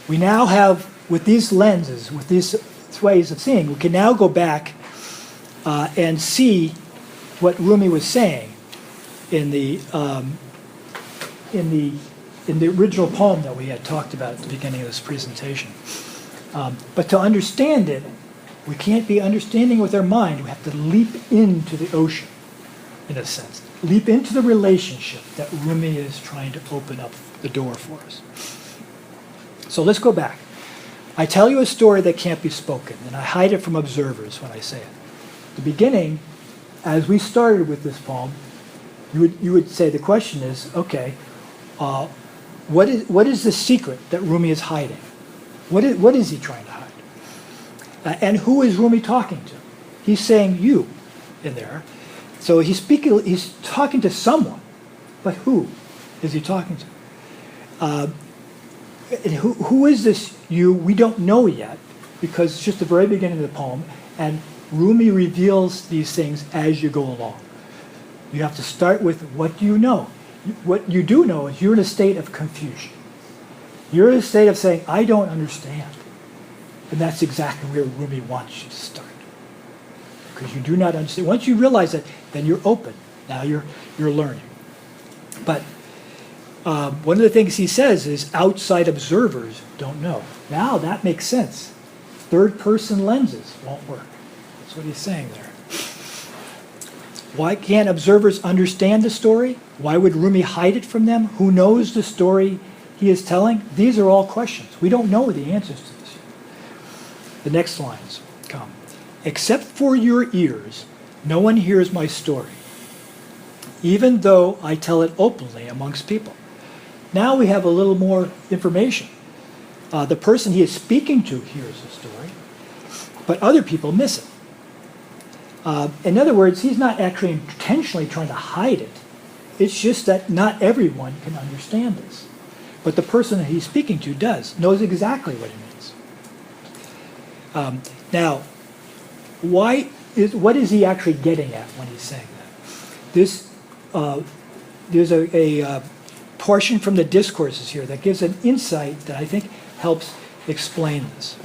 we now have, with these lenses, with these ways of seeing, we can now go back and see what Rumi was saying in the original poem that we had talked about at the beginning of this presentation. But to understand it, we can't be understanding with our mind. We have to leap into the ocean, in a sense. Leap into the relationship that Rumi is trying to open up the door for us. So let's go back. I tell you a story that can't be spoken, and I hide it from observers when I say it. The beginning, as we started with this poem, you would say the question is, okay, what is the secret that Rumi is hiding? What is he trying to hide? And who is Rumi talking to? He's saying you in there. So he's talking to someone, but who is he talking to? And who is this you? We don't know yet, because it's just the very beginning of the poem, and Rumi reveals these things as you go along. You have to start with, what do you know? What you do know is you're in a state of confusion. You're in a state of saying, I don't understand. And that's exactly where Rumi wants you to start. Because you do not understand. Once you realize that, then you're open. Now you're learning. But one of the things he says is outside observers don't know. Now that makes sense. Third-person lenses won't work. That's what he's saying there. Why can't observers understand the story? Why would Rumi hide it from them? Who knows the story he is telling? These are all questions. We don't know the answers to this. The next lines come. Except for your ears, no one hears my story, even though I tell it openly amongst people. Now we have a little more information. The person he is speaking to hears the story, but other people miss it. In other words, he's not actually intentionally trying to hide it. It's just that not everyone can understand this. But the person that he's speaking to knows exactly what it means. Now, what is he actually getting at when he's saying that? There's a portion from the discourses here that gives an insight that I think helps explain this.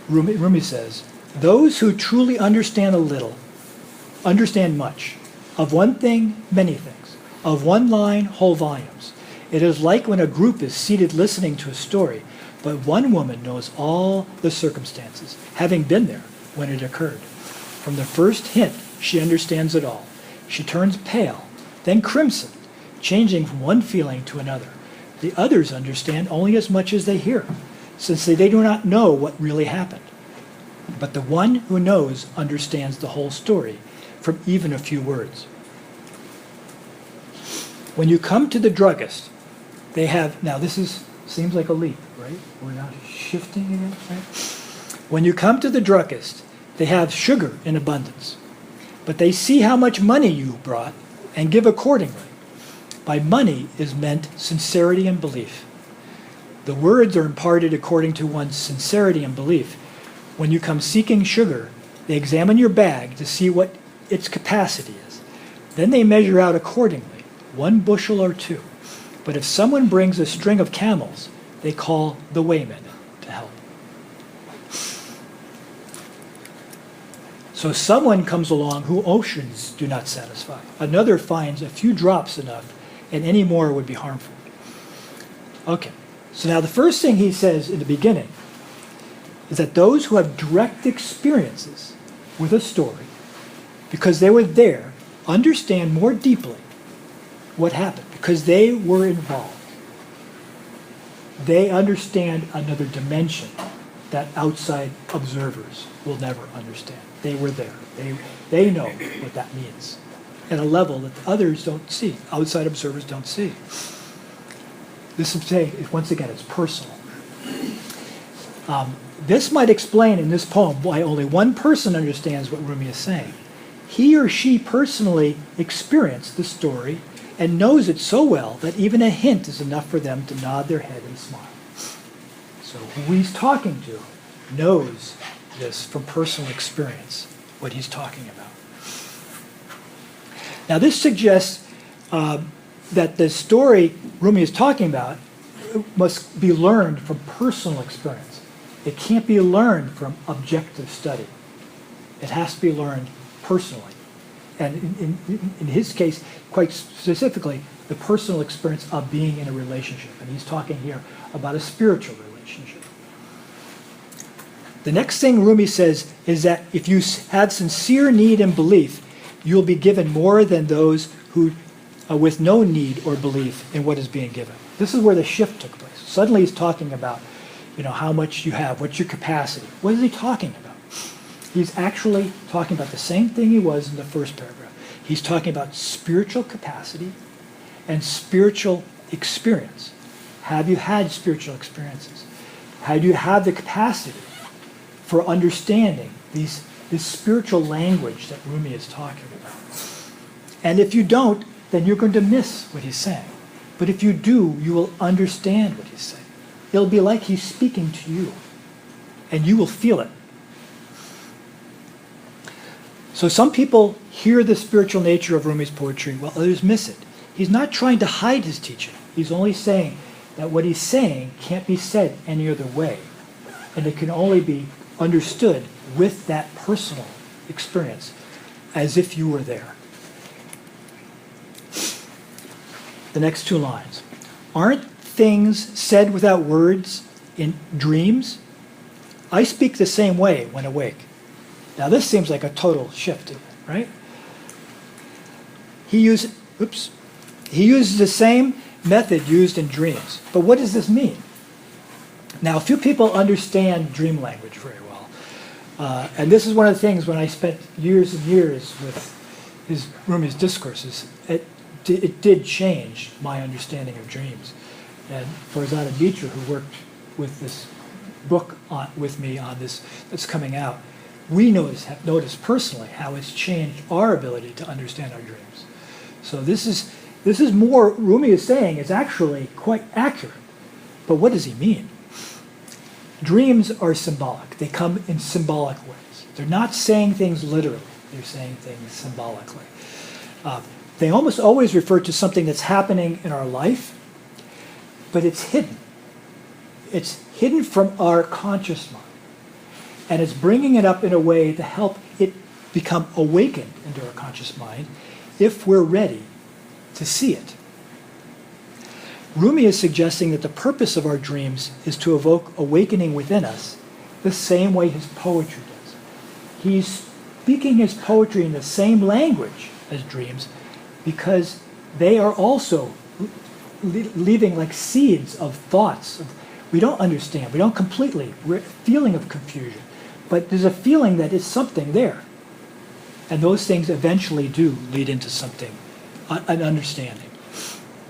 Rumi says, those who truly understand a little understand much. Of one thing, many things. Of one line, whole volumes. It is like when a group is seated listening to a story, but one woman knows all the circumstances, having been there when it occurred. From the first hint, she understands it all. She turns pale, then crimson, changing from one feeling to another. The others understand only as much as they hear, since they do not know what really happened. But the one who knows understands the whole story, from even a few words. When you come to the druggist, they have, now this seems like a leap, right? We're now shifting again, right? When you come to the druggist, they have sugar in abundance, but they see how much money you brought and give accordingly. By money is meant sincerity and belief. The words are imparted according to one's sincerity and belief. When you come seeking sugar, they examine your bag to see what its capacity is. Then they measure out accordingly, 1 bushel or 2. But if someone brings a string of camels, they call the weighman to help. So someone comes along who oceans do not satisfy. Another finds a few drops enough, and any more would be harmful. Okay, so now the first thing he says in the beginning is that those who have direct experiences with a story, because they were there, understand more deeply what happened, because they were involved. They understand another dimension that outside observers will never understand. They were there. They know what that means at a level that others don't see, outside observers don't see. This is saying, once again, it's personal. This might explain in this poem why only one person understands what Rumi is saying. He or she personally experienced the story and knows it so well that even a hint is enough for them to nod their head and smile. So who he's talking to knows this from personal experience, what he's talking about. Now this suggests that the story Rumi is talking about must be learned from personal experience. It can't be learned from objective study. It has to be learned personally. And in his case, quite specifically, the personal experience of being in a relationship. And he's talking here about a spiritual relationship. The next thing Rumi says is that if you have sincere need and belief, you'll be given more than those who, with no need or belief in what is being given. This is where the shift took place. Suddenly he's talking about, how much you have, what's your capacity. What is he talking about? He's actually talking about the same thing he was in the first paragraph. He's talking about spiritual capacity and spiritual experience. Have you had spiritual experiences? How do you have the capacity for understanding this spiritual language that Rumi is talking about? And if you don't, then you're going to miss what he's saying. But if you do, you will understand what he's saying. It'll be like he's speaking to you, and you will feel it. So some people hear the spiritual nature of Rumi's poetry, while others miss it. He's not trying to hide his teaching. He's only saying that what he's saying can't be said any other way, and it can only be understood with that personal experience, as if you were there. The next two lines. Aren't things said without words in dreams? I speak the same way when awake. Now this seems like a total shift, right? He uses the same method used in dreams. But what does this mean? Now, few people understand dream language very well. And this is one of the things when I spent years and years with Rumi's discourses, it did change my understanding of dreams. And Farzana Mitra, who worked with this book with me on this that's coming out, we have noticed personally how it's changed our ability to understand our dreams. So this is more, Rumi is saying, is actually quite accurate. But what does he mean? Dreams are symbolic. They come in symbolic ways. They're not saying things literally. They're saying things symbolically. They almost always refer to something that's happening in our life, but it's hidden. It's hidden from our conscious mind. And it's bringing it up in a way to help it become awakened into our conscious mind if we're ready to see it. Rumi is suggesting that the purpose of our dreams is to evoke awakening within us the same way his poetry does. He's speaking his poetry in the same language as dreams because they are also leaving like seeds of thoughts. We don't understand. We don't completely. We're a feeling of confusion. But there's a feeling that it's something there. And those things eventually do lead into something, an understanding.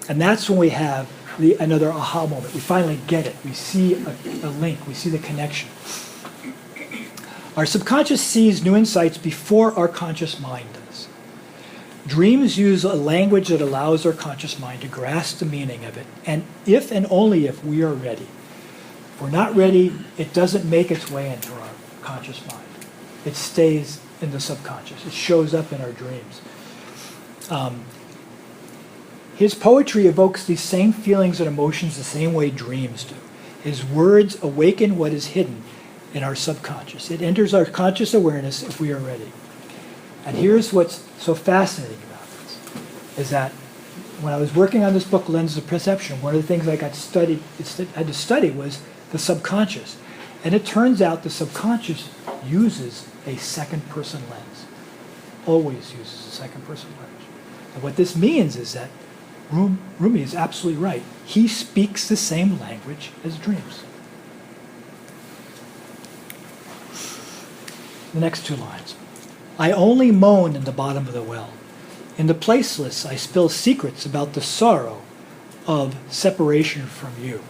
And that's when we have another aha moment. We finally get it. We see a link. We see the connection. Our subconscious sees new insights before our conscious mind does. Dreams use a language that allows our conscious mind to grasp the meaning of it, and if and only if we are ready. If we're not ready, it doesn't make its way into our conscious mind. It stays in the subconscious. It shows up in our dreams. His poetry evokes these same feelings and emotions the same way dreams do. His words awaken what is hidden in our subconscious. It enters our conscious awareness if we are ready. And here's what's so fascinating about this, is that when I was working on this book, Lenses of Perception, one of the things I had to study was the subconscious. And it turns out the subconscious uses a second-person lens. Always uses a second-person lens. And what this means is that Rumi is absolutely right. He speaks the same language as dreams. The next two lines. I only moan in the bottom of the well. In the placeless, I spill secrets about the sorrow of separation from you.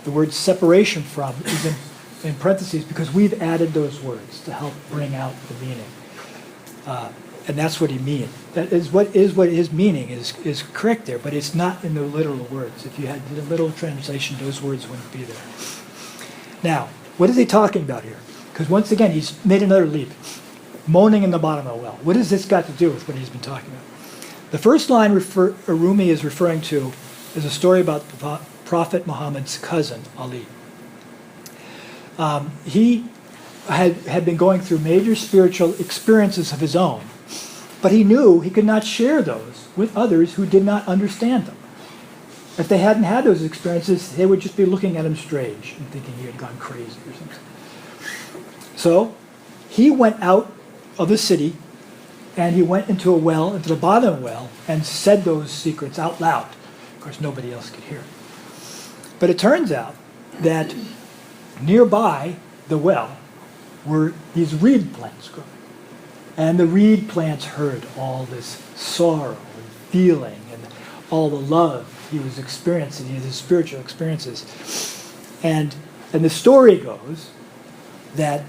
The word separation from is in parentheses because we've added those words to help bring out the meaning. And that's what he means. That is what his meaning is correct there, but it's not in the literal words. If you had the literal translation, those words wouldn't be there. Now, what is he talking about here? Because once again, he's made another leap. Moaning in the bottom of the well. What has this got to do with what he's been talking about? The first line Rumi is referring to is a story about Prophet Muhammad's cousin, Ali. He had been going through major spiritual experiences of his own, but he knew he could not share those with others who did not understand them. If they hadn't had those experiences, they would just be looking at him strange and thinking he had gone crazy or something. So he went out of the city and he went into a well, into the bottom of the well, and said those secrets out loud. Of course, nobody else could hear it. But it turns out that nearby the well were these reed plants growing. And the reed plants heard all this sorrow and feeling and all the love he was experiencing, his spiritual experiences. And the story goes that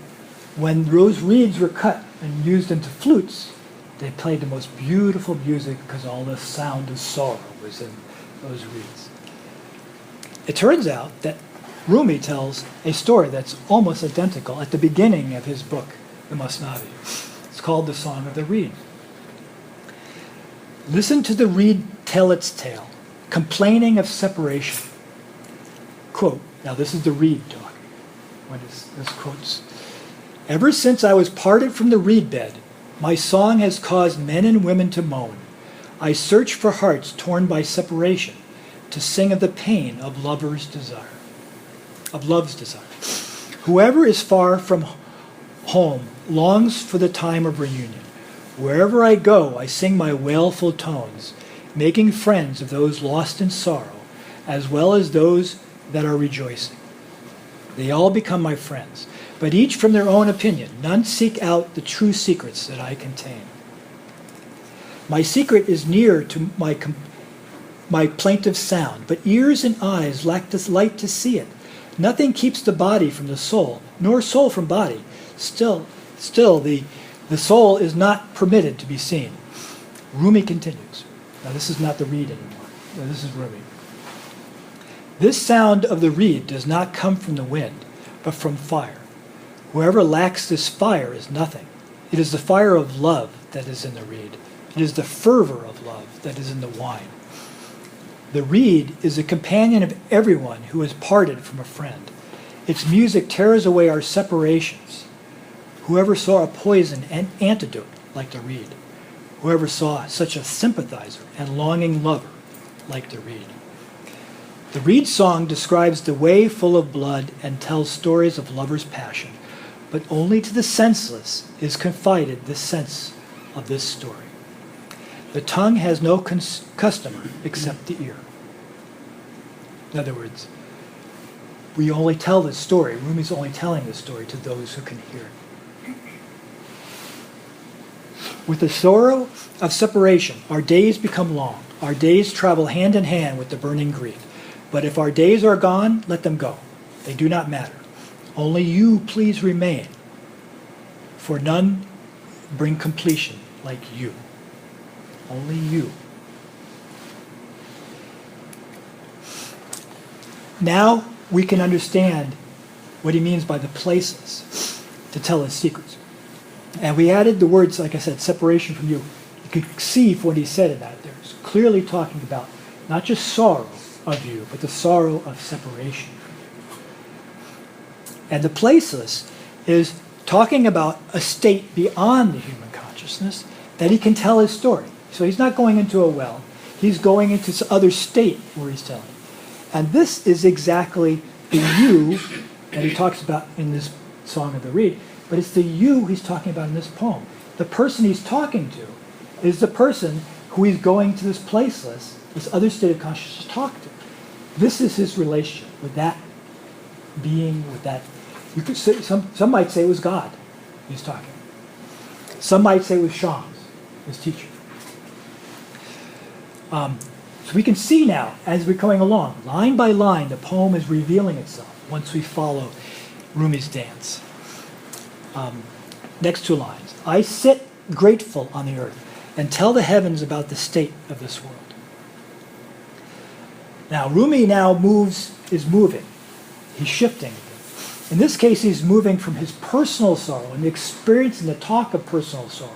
when those reeds were cut and used into flutes, they played the most beautiful music because all the sound of sorrow was in those reeds. It turns out that Rumi tells a story that's almost identical at the beginning of his book, the Masnavi. It's called The Song of the Reed. Listen to the reed tell its tale, complaining of separation. Quote, now this is the reed talking. What is this quotes? Ever since I was parted from the reed bed, my song has caused men and women to moan. I search for hearts torn by separation, to sing of the pain of love's desire. Whoever is far from home longs for the time of reunion. Wherever I go, I sing my wailful tones, making friends of those lost in sorrow, as well as those that are rejoicing. They all become my friends, but each from their own opinion. None seek out the true secrets that I contain. My secret is near to my plaintive sound, but ears and eyes lack the light to see it. Nothing keeps the body from the soul, nor soul from body. Still the soul is not permitted to be seen. Rumi continues. Now this is not the reed anymore. No, this is Rumi. This sound of the reed does not come from the wind, but from fire. Whoever lacks this fire is nothing. It is the fire of love that is in the reed. It is the fervor of love that is in the wine. The reed is a companion of everyone who is parted from a friend. Its music tears away our separations. Whoever saw a poison and antidote like the reed? Whoever saw such a sympathizer and longing lover like the reed? The reed song describes the way full of blood and tells stories of lovers' passion, but only to the senseless is confided the sense of this story. The tongue has no customer except the ear. In other words, we only tell this story, Rumi's only telling this story to those who can hear it. With the sorrow of separation, our days become long. Our days travel hand in hand with the burning grief. But if our days are gone, let them go. They do not matter. Only you please remain, for none bring completion like you. Only you. Now we can understand what he means by the places to tell his secrets. And we added the words, like I said, separation from you. You could see what he said in that. There's clearly talking about not just sorrow of you, but the sorrow of separation from you. And the placeless is talking about a state beyond the human consciousness that he can tell his story. So he's not going into a well. He's going into some other state where he's telling. And this is exactly the you that he talks about in this Song of the Reed, but it's the you he's talking about in this poem. The person he's talking to is the person who he's going to this placeless, this other state of consciousness to talk to. This is his relationship with that being, with that. You could say, some might say it was God he's talking. Some might say it was Shams, his teacher. So we can see now, as we're going along, line by line, the poem is revealing itself once we follow Rumi's dance. Next two lines. I sit grateful on the earth and tell the heavens about the state of this world. Now, Rumi now is moving. He's shifting. In this case, he's moving from his personal sorrow and the experience and the talk of personal sorrow.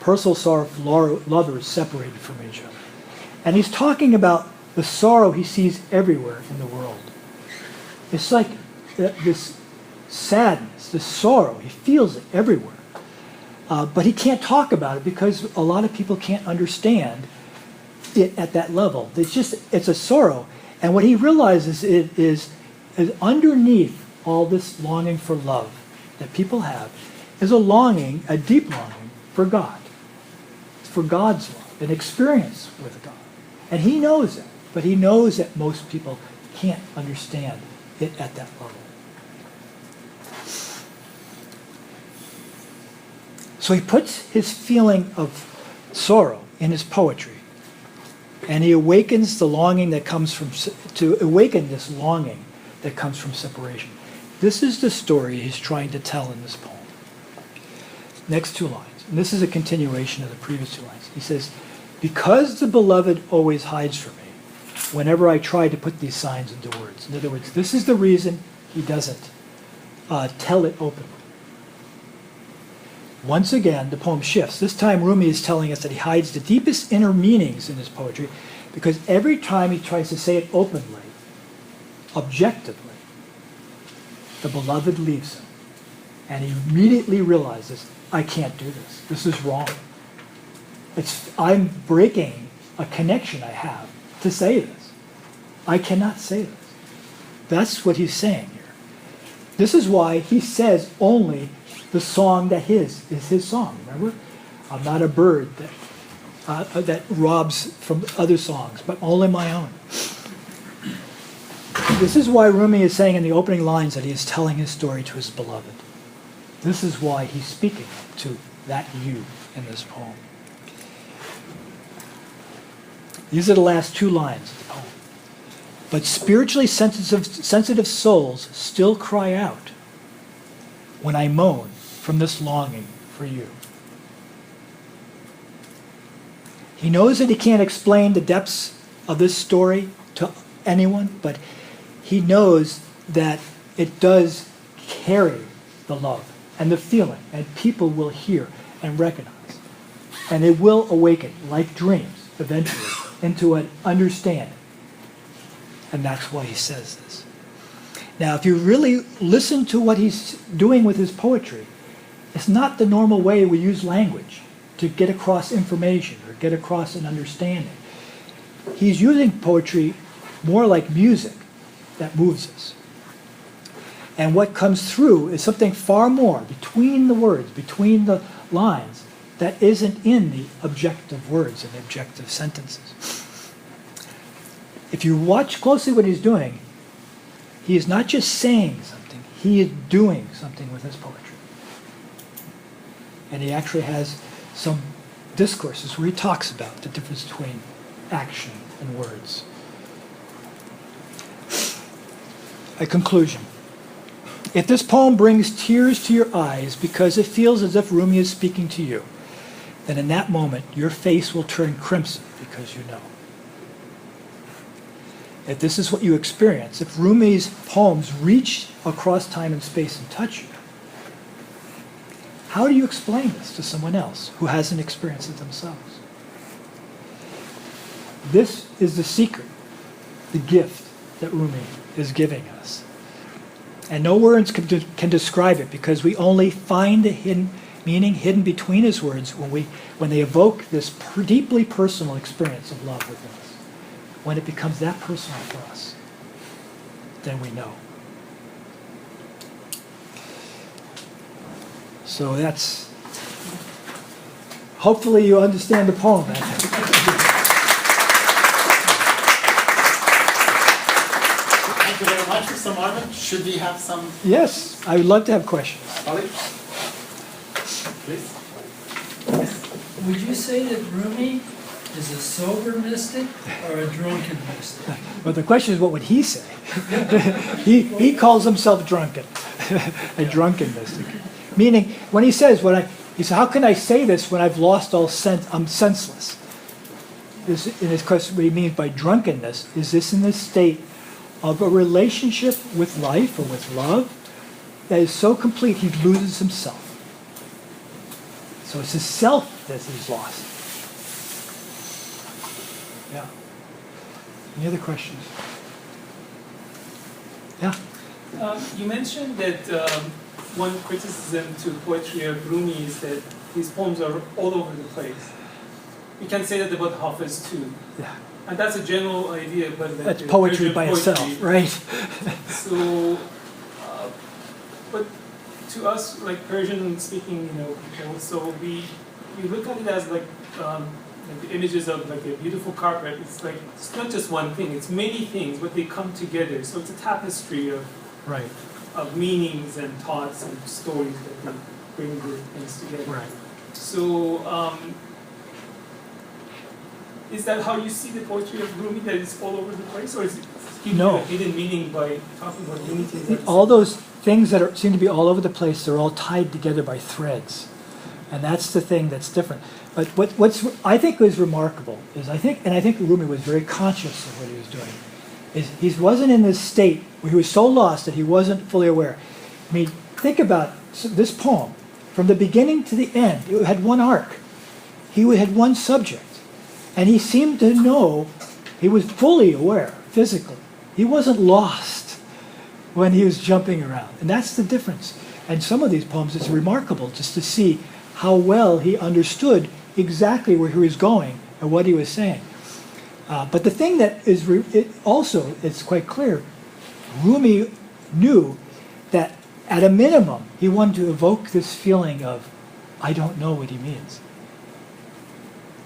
Personal sorrow for lovers separated from each other. And he's talking about the sorrow he sees everywhere in the world. It's like this sadness, this sorrow. He feels it everywhere. But he can't talk about it because a lot of people can't understand it at that level. It's a sorrow. And what he realizes is underneath all this longing for love that people have is a longing, a deep longing for God. It's for God's love, an experience with God. And he knows it, but he knows that most people can't understand it at that level. So he puts his feeling of sorrow in his poetry, and he awakens the longing that comes to awaken this longing that comes from separation. This is the story he's trying to tell in this poem. Next two lines, and this is a continuation of the previous two lines. He says, because the beloved always hides from me whenever I try to put these signs into words. In other words, this is the reason he doesn't tell it openly. Once again, the poem shifts. This time Rumi is telling us that he hides the deepest inner meanings in his poetry because every time he tries to say it openly, objectively, the beloved leaves him. And he immediately realizes, I can't do this. This is wrong. I'm breaking a connection I have to say this. I cannot say this. That's what he's saying here. This is why he says only the song that is his song. Remember? I'm not a bird that robs from other songs, but only my own. This is why Rumi is saying in the opening lines that he is telling his story to his beloved. This is why he's speaking to that you in this poem. These are the last two lines of the poem. But spiritually sensitive souls still cry out when I moan from this longing for you. He knows that he can't explain the depths of this story to anyone, but he knows that it does carry the love and the feeling, and people will hear and recognize. And it will awaken, like dreams, eventually, into an understanding. And that's why he says this. Now, if you really listen to what he's doing with his poetry, it's not the normal way we use language to get across information or get across an understanding. He's using poetry more like music that moves us. And what comes through is something far more between the words, between the lines, that isn't in the objective words and the objective sentences. If you watch closely what he's doing, he is not just saying something, he is doing something with his poetry. And he actually has some discourses where he talks about the difference between action and words. A conclusion. If this poem brings tears to your eyes because it feels as if Rumi is speaking to you, then in that moment your face will turn crimson because you know. If this is what you experience, if Rumi's poems reach across time and space and touch you, how do you explain this to someone else who hasn't experienced it themselves? This is the secret, the gift that Rumi is giving us. And no words can describe it, because we only find the hidden meaning hidden between his words when they evoke this deeply personal experience of love within us. When it becomes that personal for us, then we know. So that's, hopefully you understand the poem. Thank you very much, Mr. Marman. Should we have some? Yes, I would love to have questions. Ali? Please. Would you say that Rumi is a sober mystic or a drunken mystic? But the question is, what would he say? he calls himself drunken, a drunken mystic. Meaning, when he says, he says, how can I say this when I've lost all sense, I'm senseless? This, in his question, what he means by drunkenness is this in the state of a relationship with life or with love that is so complete he loses himself. So it's his self that he's lost. Yeah. Any other questions? Yeah. You mentioned that one criticism to poetry of Rumi is that his poems are all over the place. You can say that about Hafiz too. Yeah. And that's a general idea, but That's poetry by itself, right? So, but to us, like Persian-speaking, people, so we look at it as like the images of like a beautiful carpet. It's like it's not just one thing; it's many things, but they come together. So it's a tapestry of Right. of meanings and thoughts and stories that they bring the things together. Right. So, is that how you see the poetry of Rumi, that it's all over the place? Or is it No. a hidden meaning by talking about unity? All those things that seem to be all over the place, they're all tied together by threads. And that's the thing that's different. But what's I think was remarkable is I think Rumi was very conscious of what he was doing. He wasn't in this state where he was so lost that he wasn't fully aware. I mean, think about this poem. From the beginning to the end, it had one arc. He had one subject. And he seemed to know, he was fully aware, physically. He wasn't lost when he was jumping around. And that's the difference. And some of these poems, it's remarkable just to see how well he understood exactly where he was going and what he was saying. But the thing that is it's quite clear, Rumi knew that at a minimum, he wanted to evoke this feeling of, I don't know what he means.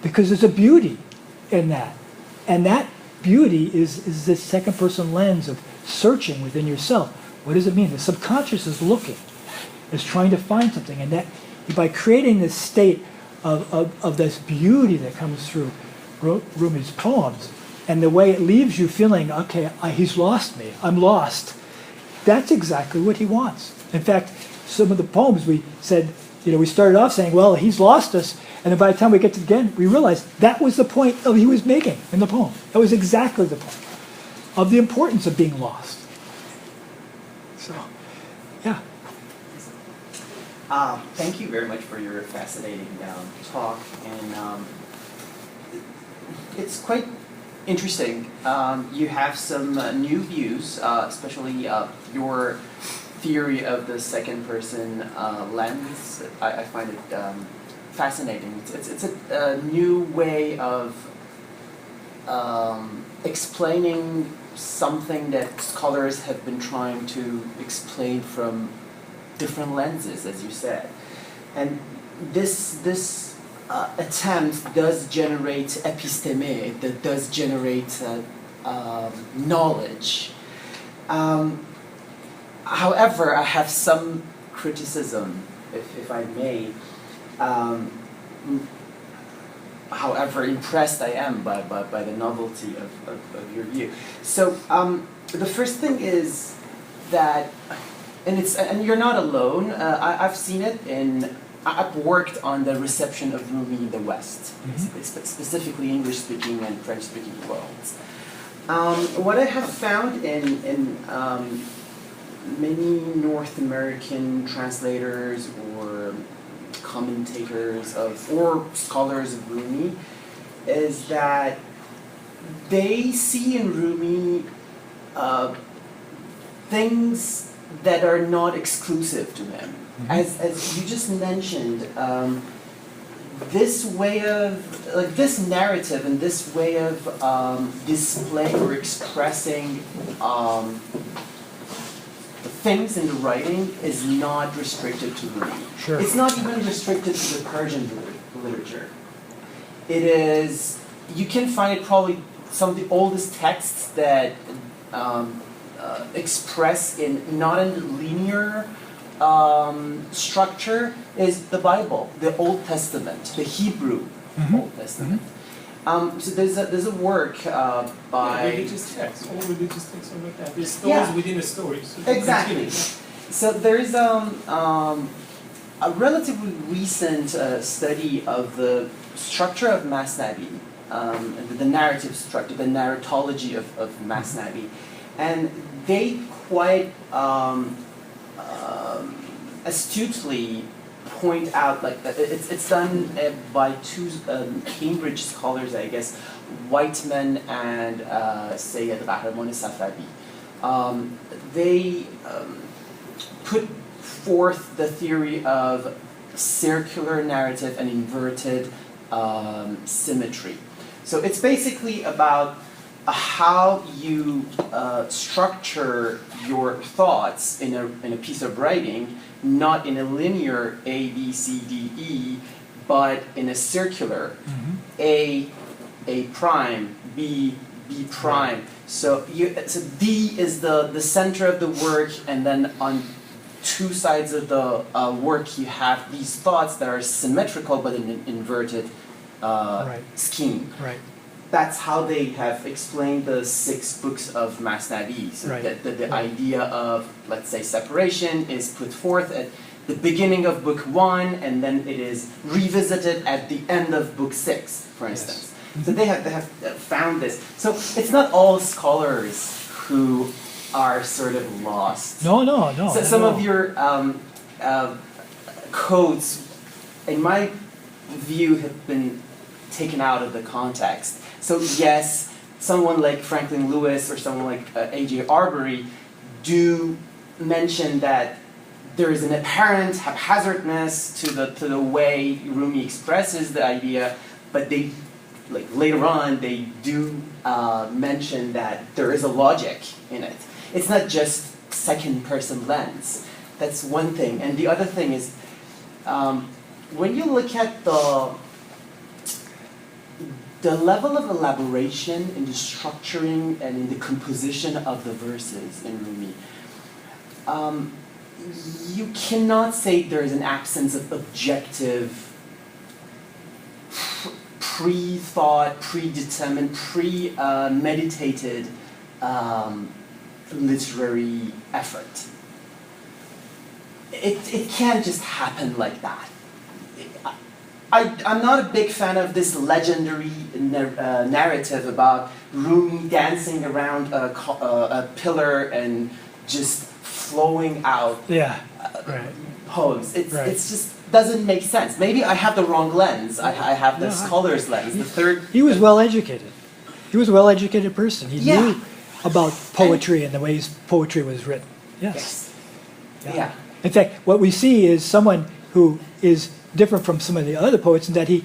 Because there's a beauty in that. And that beauty is this second person lens of searching within yourself. What does it mean? The subconscious is looking, is trying to find something. And that by creating this state of this beauty that comes through Rumi's poems, and the way it leaves you feeling, okay, he's lost me, I'm lost. That's exactly what he wants. In fact, some of the poems we said, we started off saying, well, he's lost us, and then by the time we get to the end, we realize that was the point he was making in the poem. That was exactly the point of the importance of being lost. So, yeah. Thank you very much for your fascinating talk, and it's quite interesting. You have some new views, especially your theory of the second person lens. I find it fascinating. It's a new way of explaining something that scholars have been trying to explain from different lenses, as you said. And this attempt does generate episteme, that does generate knowledge. However, I have some criticism, if I may. However impressed I am by the novelty of your view. So the first thing is that, and you're not alone. I've seen it I've worked on the reception of Rumi in the West, specifically English-speaking and French-speaking worlds. What I have found in many North American translators or commentators or scholars of Rumi is that they see in Rumi things that are not exclusive to him. As you just mentioned, this way of, like this narrative and this way of displaying or expressing things in the writing is not restricted to Rumi. Sure. It's not even restricted to the Persian literature. It is, you can find it probably some of the oldest texts that express in not in linear structure is the Bible, the Old Testament, the Hebrew Old Testament. So there's a work by religious texts, all religious texts are like that. There's stories within a story. So exactly. So there's a relatively recent study of the structure of Masnavi, the narrative structure, the narratology of Masnavi, and they quite astutely point out, like it's done by two Cambridge scholars, I guess, Whiteman and Sayyid Qahraman Safavi. They put forth the theory of circular narrative and inverted symmetry. So it's basically about how you structure your thoughts in a piece of writing, not in a linear A, B, C, D, E, but in a circular A prime, B prime. So D is the center of the work, and then on two sides of the work you have these thoughts that are symmetrical but in an inverted scheme. Right. That's how they have explained the 6 books of Masnavi. So Right. the idea of, let's say, separation is put forth at the beginning of book 1, and then it is revisited at the end of book 6, for instance. So they have found this. So it's not all scholars who are sort of lost. No. So some of your codes, in my view, have been taken out of the context. So yes, someone like Franklin Lewis or someone like A.J. Arbery do mention that there is an apparent haphazardness to the way Rumi expresses the idea, but they, like later on, they do mention that there is a logic in it. It's not just second-person lens. That's one thing. And the other thing is, when you look at the level of elaboration in the structuring and in the composition of the verses in Rumi, you cannot say there is an absence of objective, pre-thought, predetermined, premeditated literary effort. It can't just happen like that. I'm not a big fan of this legendary narrative about Rumi dancing around a pillar and just flowing out poems. It's just doesn't make sense. Maybe I have the wrong lens. I have the scholar's lens. The third. He was well educated. He was a well educated person. He knew about poetry and the ways poetry was written. Yes. Yeah. In fact, what we see is someone who is different from some of the other poets in that he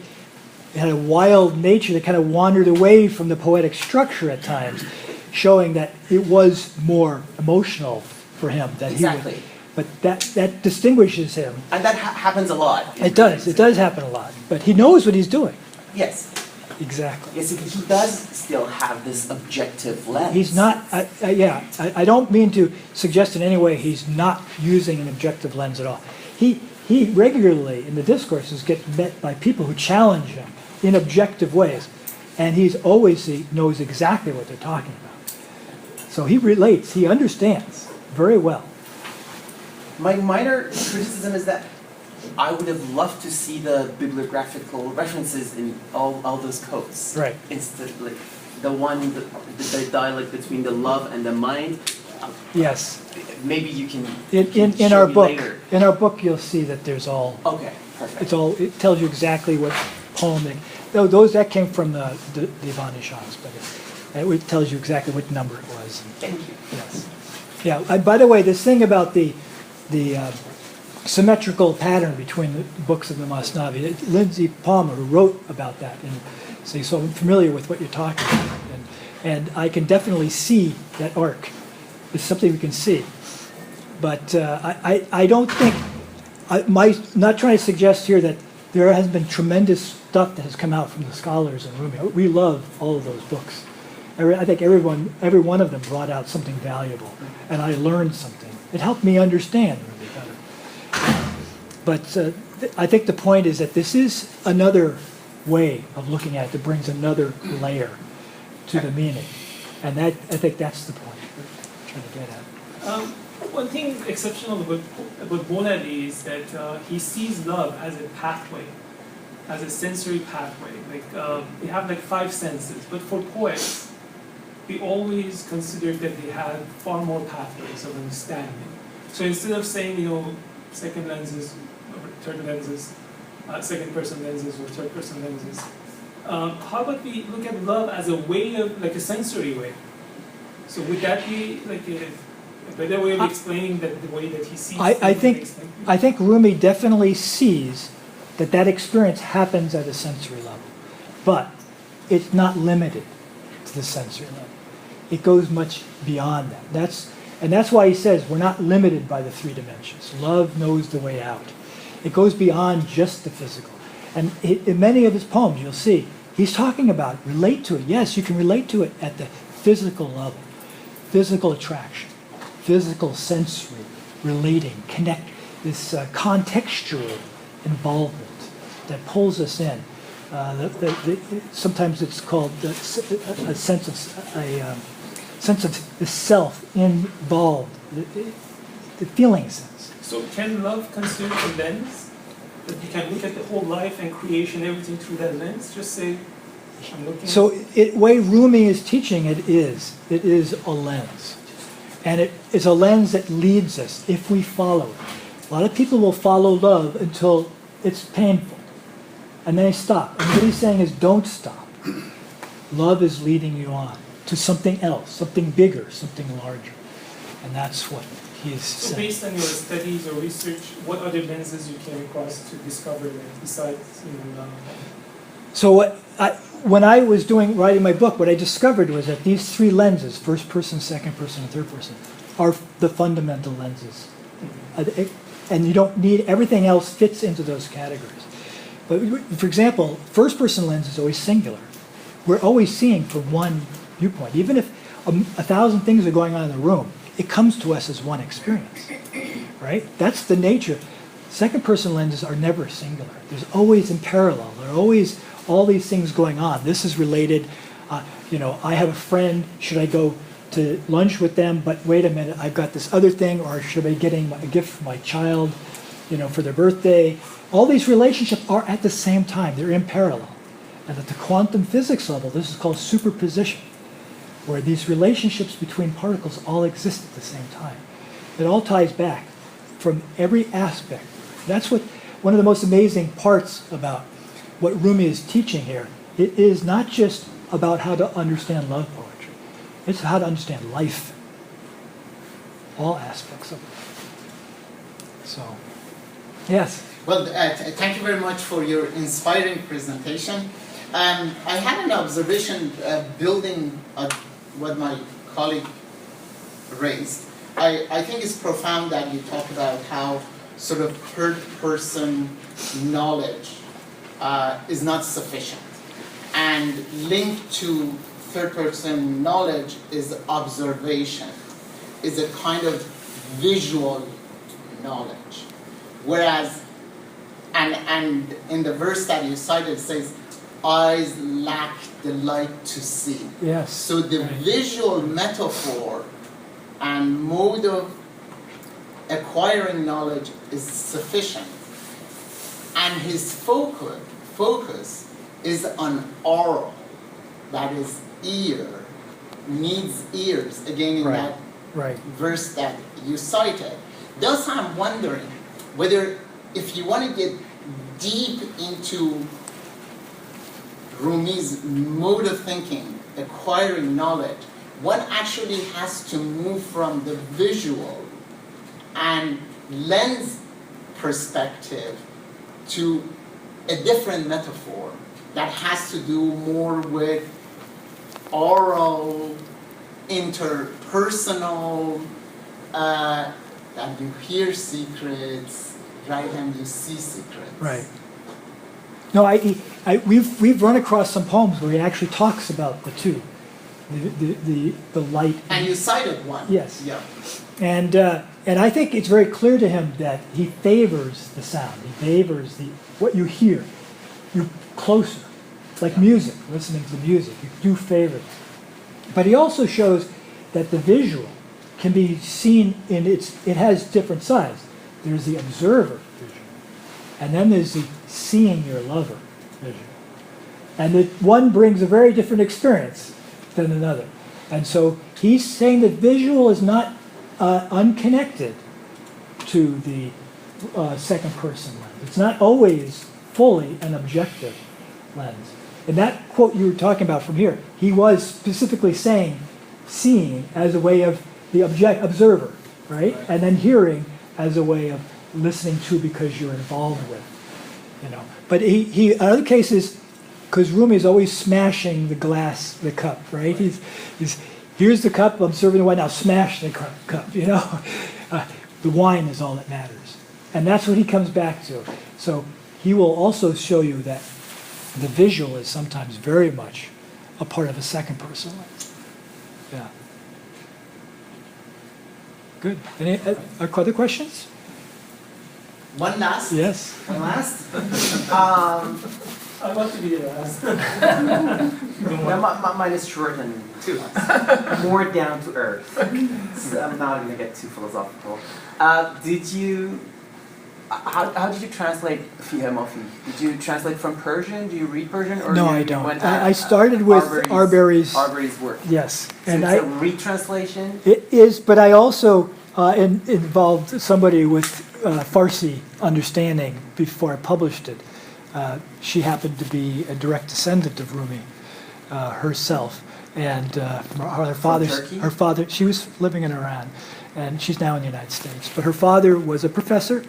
had a wild nature that kind of wandered away from the poetic structure at times, showing that it was more emotional for him. Exactly. But that distinguishes him. And that happens a lot. It does. It does happen a lot. But he knows what he's doing. Yes. Exactly. Yes, he does still have this objective lens. He's not, I don't mean to suggest in any way he's not using an objective lens at all. He regularly, in the discourses, gets met by people who challenge him in objective ways. And he knows exactly what they're talking about. So he relates, he understands very well. My minor criticism is that I would have loved to see the bibliographical references in all those codes. Right. Instantly. The dialogue between the love and the mind. Yes. Maybe you can In show our me book, later. in our book, you'll see that there's all. Okay, perfect. It tells you exactly what poem those that came from the Divan-e-Shams, but it tells you exactly what number it was. Thank you. Yes. Yeah, by the way, this thing about the symmetrical pattern between the books of the Masnavi, Lindsay Palmer who wrote about that, and so I'm familiar with what you're talking about, and I can definitely see that arc. It's something we can see, but I don't think not trying to suggest here that there has been tremendous stuff that has come out from the scholars in Rumi. We love all of those books. I think every one of them brought out something valuable, and I learned something. It helped me understand Rumi better. But I think the point is that this is another way of looking at it that brings another layer to the meaning, and I think that's the point we're trying to get at. One thing exceptional about Bonadi is that he sees love as a pathway, as a sensory pathway. Like we have like 5 senses, but for poets, we always considered that they had far more pathways of understanding. So instead of saying, second lenses, or third lenses, second person lenses, or third person lenses, how about we look at love as a way of, like a sensory way? So would that be like a better way of explaining that the way that he sees things? I think Rumi definitely sees that experience happens at a sensory level, but it's not limited to the sensory level. It goes much beyond that. That's why he says we're not limited by the 3 dimensions. Love knows the way out. It goes beyond just the physical. And in many of his poems, you'll see, he's talking about relate to it. Yes, you can relate to it at the physical level, physical attraction, physical sensory, relating, connect, this contextual involvement that pulls us in. Sometimes it's called a sense of the self involved, the feeling sense. So can love constitute a lens? That you can look at the whole life and creation, everything through that lens? Just say, I'm looking So the way Rumi is teaching it is a lens. And it is a lens that leads us if we follow it. A lot of people will follow love until it's painful. And then they stop. And what he's saying is don't stop. Love is leading you on to something else, something bigger, something larger. And that's what he is So saying. based on your studies or research, what other lenses you came across to discover that besides, So when I was writing my book, what I discovered was that these 3 lenses, first person, second person, and third person, are the fundamental lenses. And you don't need, everything else fits into those categories. But for example, first person lens is always singular. We're always seeing from one viewpoint. Even if 1,000 things are going on in the room, it comes to us as one experience, right? That's the nature. Second person lenses are never singular. There's always in parallel. There are always all these things going on. This is related. I have a friend. Should I go to lunch with them? But wait a minute, I've got this other thing. Or should I be getting a gift for my child, for their birthday? All these relationships are at the same time. They're in parallel. And at the quantum physics level, this is called superposition, where these relationships between particles all exist at the same time. It all ties back from every aspect. That's one of the most amazing parts about what Rumi is teaching here. It is not just about how to understand love poetry. It's how to understand life. All aspects of it. So, yes. Well, thank you very much for your inspiring presentation. I had an observation building on what my colleague raised. I think it's profound that you talk about how sort of third-person knowledge is not sufficient. And linked to third-person knowledge is observation, is a kind of visual knowledge. Whereas, and in the verse that you cited, it says, eyes lack the light to see. Yes. So the visual metaphor and mode of acquiring knowledge is sufficient. And his focus is on oral, that is ear, needs ears, again in that verse that you cited. Thus I'm wondering whether if you want to get deep into Rumi's mode of thinking, acquiring knowledge, one actually has to move from the visual and lens perspective to a different metaphor that has to do more with oral, interpersonal, that you hear secrets, right, and you see secrets. Right. No, we've run across some poems where he actually talks about the two, the light. And you cited one. Yes. Yeah. And I think it's very clear to him that he favors the sound. He favors what you hear. You're closer. It's like music, listening to music. You do favor it. But he also shows that the visual can be seen it has different sides. There's the observer vision, and then there's the seeing your lover vision. And the one brings a very different experience than another. And so he's saying that visual is not unconnected to the second person lens. It's not always fully an objective lens. And that quote you were talking about from here, he was specifically saying seeing as a way of the observer, right? And then hearing as a way of listening to because you're involved with, you know. But he in other cases, because Rumi is always smashing the glass, the cup, right? He's here's the cup, I'm serving the wine, now smash the cup, you know. The wine is all that matters. And that's what he comes back to. So he will also show you that the visual is sometimes very much a part of a second person lens. Yeah. Good. Any other questions? One last. Yes. And last, I want to be the last. mine is short and more down to earth. So I'm not going to get too philosophical. How did you translate Fiha Mafi? Did you translate from Persian? Do you read Persian? Or No, you I don't. went I started with Arbery's. Arbery's work. Yes. So And it's a retranslation? it is, but I also involved somebody with Farsi understanding before I published it. She happened to be a direct descendant of Rumi herself, and her father. She was living in Iran, and she's now in the United States. But her father was a professor,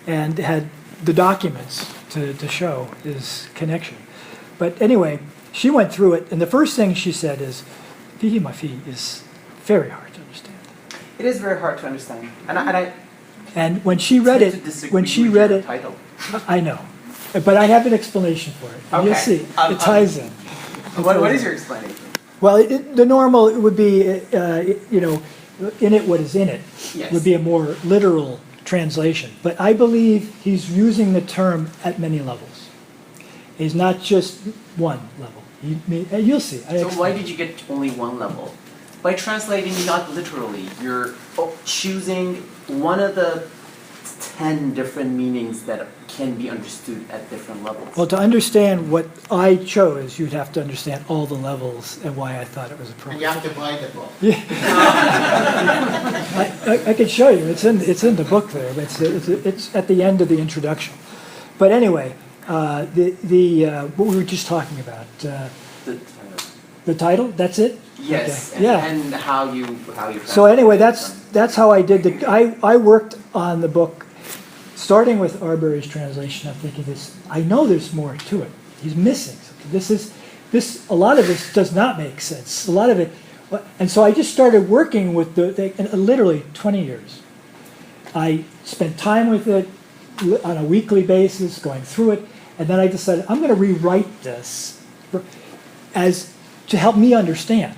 and had the documents to show his connection. But anyway, she went through it, and the first thing she said is, "Fihi Mafi is very hard to understand." It is very hard to understand. And when she read it, title. I know, but I have an explanation for it. Okay. You'll see, it ties in. What is your explanation? Well, the normal would be, in it what is in it, Yes. would be a more literal translation. But I believe he's using the term at many levels. He's not just one level. You'll see. So why did you get only one level? By translating not literally, you're choosing one of the 10 different meanings that can be understood at different levels. Well, to understand what I chose, you'd have to understand all the levels and why I thought it was And appropriate. you have to buy the book. I can show you. It's in the book there. It's at the end of the introduction. But anyway, what we were just talking about. The title. That's it. Yes. Okay. Yeah. And how you. So anyway, that's how I did I worked on the book, starting with Arbery's translation. I'm thinking I know there's more to it. He's missing something. A lot of this does not make sense. A lot of it, and so I just started working with literally 20 years. I spent time with it on a weekly basis, going through it, and then I decided I'm going to rewrite this to help me understand.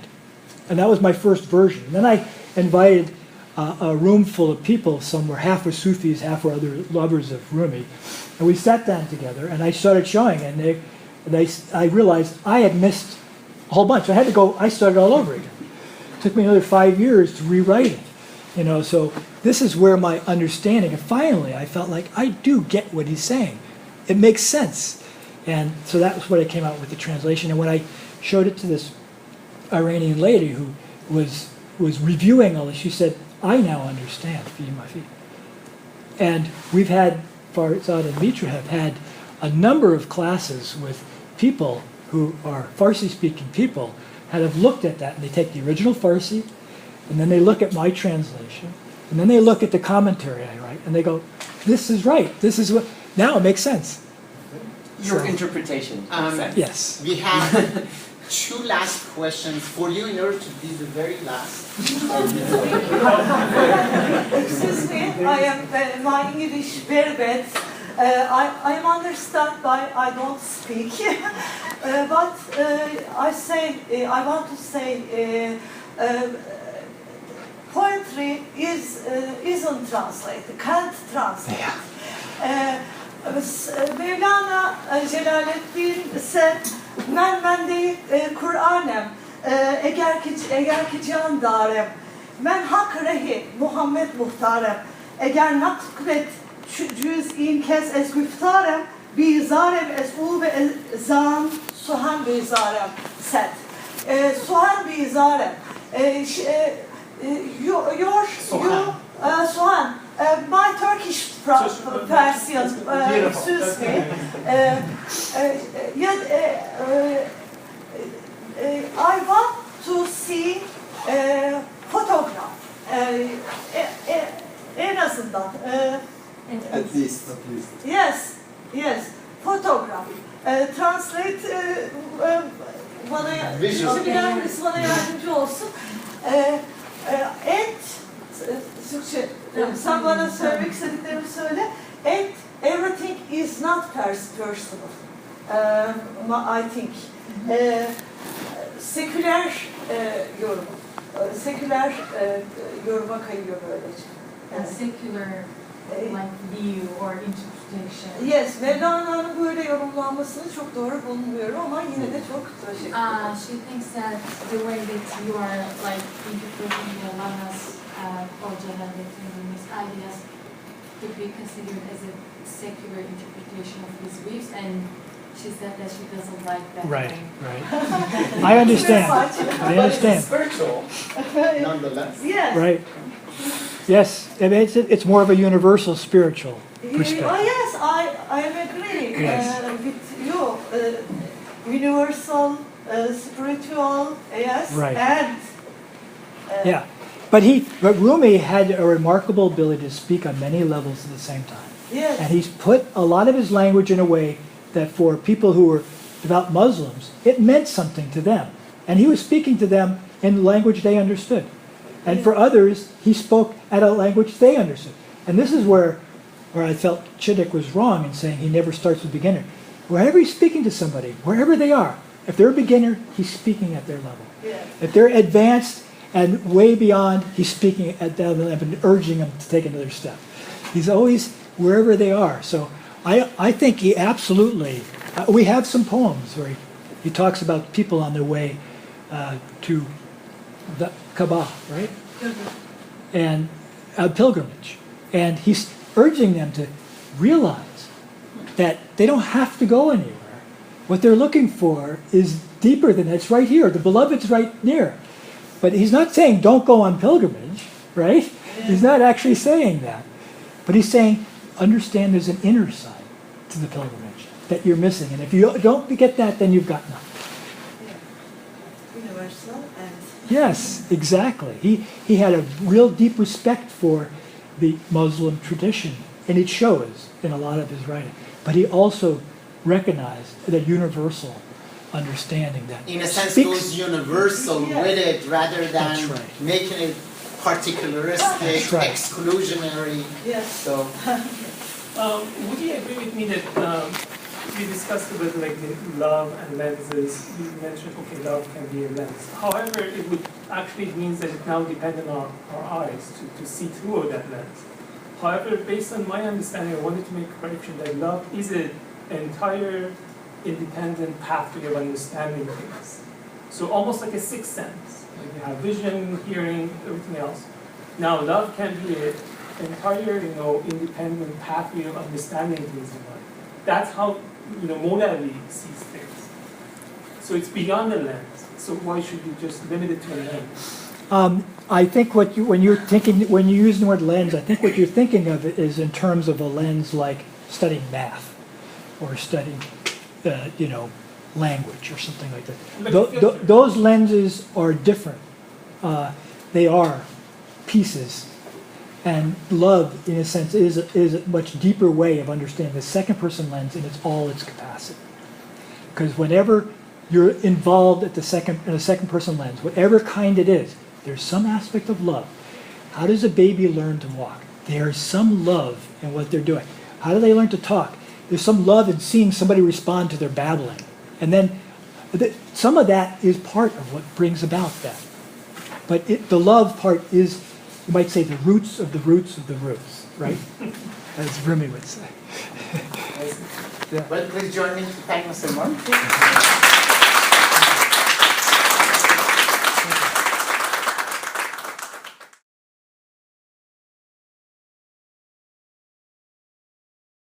And that was my first version. And then I invited a room full of people. Some were half were Sufis, half were other lovers of Rumi. And we sat down together, and I started showing, and I realized I had missed a whole bunch. I started all over again. It took me another 5 years to rewrite it. So this is where my understanding, and finally I felt like I do get what he's saying. It makes sense. And so that was what I came out with the translation. And when I showed it to this Iranian lady who was reviewing all this, she said, I now understand Fihi Mafi. And we've had, Farzad and Mitra have had a number of classes with people who are Farsi-speaking people have looked at that, and they take the original Farsi, and then they look at my translation, and then they look at the commentary I write, and they go, this is right, this is what, now it makes sense. Your So- interpretation makes sense. Yes. We have two last questions for you in order to be the very last. Excuse me, I am my English very bad. I am understand, but I don't speak. But I want to say, poetry isn't translated, can't translate. Mevlana Celaleddin said, "Men deyip Kur'anem, eğer ki can darem, men hak rehi Muhammed muhtarem, eğer nakbet cüz inkes ez güftarem, bizarem ez ube zan suhan bizarem," said. Suhan bizarem. Suhan. My Turkish version, excuse me. I want to see photograph. En azından. At least. Yes, photograph. Translate birisi bana yardımcı olsun. Türkçe, sen bana söylemek istediklerimi söyle. And everything is not personal. I think. Seküler yorum. Seküler yoruma kayıyor böylece. A secular like view or interpretation. Yes, Mevlana'nın böyle yorumlanmasını çok doğru bulmuyorum ama yine de çok teşekkür ederim. She thinks that the way that you are like interpreting Mevlana's or Celaleddin's ideas could be considered as a secular interpretation of his beliefs, and she said that she doesn't like that. Right, thing. right. I understand. I understand. Spiritual, nonetheless. Yes. Right. Yes, I mean, it's more of a universal spiritual perspective. Oh yes, I am agree Yes. with you. Universal, spiritual, yes, Right. and Yeah, but Rumi had a remarkable ability to speak on many levels at the same time. yes. And he's put a lot of his language in a way that for people who were devout Muslims, it meant something to them. And he was speaking to them in language they understood. And for others, he spoke at a language they understood. And this is where I felt Chiddick was wrong in saying he never starts with beginner. Wherever he's speaking to somebody, wherever they are, if they're a beginner, he's speaking at their level. Yes. If they're advanced and way beyond, he's speaking at their level and urging them to take another step. He's always wherever they are. So I think he absolutely, we have some poems where he talks about people on their way to the Kaaba, right? And a pilgrimage. And he's urging them to realize that they don't have to go anywhere. What they're looking for is deeper than that. It's right here. The beloved's right near. But he's not saying don't go on pilgrimage, right? He's not actually saying that. But he's saying understand there's an inner side to the pilgrimage that you're missing. And if you don't get that, then you've got nothing. Universal and Yes, exactly. He had a real deep respect for the Muslim tradition, and it shows in a lot of his writing. But he also recognized the universal understanding that In a sense, speaks- goes universal Yeah. with it rather than That's right. making it particularistic, That's right. exclusionary. yes. So, Would you agree with me that we discussed about like the love and lenses? You mentioned okay, love can be a lens. However, it would actually means that it now depends on our eyes to see through that lens. However, based on my understanding, I wanted to make a correction that love is an entire independent pathway of understanding things. So almost like a sixth sense. Like you have vision, hearing, everything else. Now love can be an entire, independent pathway of understanding things in life. That's how, modality sees things. So it's beyond the lens. So why should you just limit it to a lens? I think when you use the word lens, I think what you're thinking of it is in terms of a lens like studying math or studying, language or something like that. Like a filter. Those lenses are different. They are pieces. And love, in a sense, is a much deeper way of understanding the second person lens in all its capacity. Because whenever you're involved in a second person lens, whatever kind it is, there's some aspect of love. How does a baby learn to walk? There's some love in what they're doing. How do they learn to talk? There's some love in seeing somebody respond to their babbling. And then some of that is part of what brings about that. But the love part is, you might say, the roots of the roots of the roots, right? As Rumi would say. Well, please join me to thank Mr. Marman.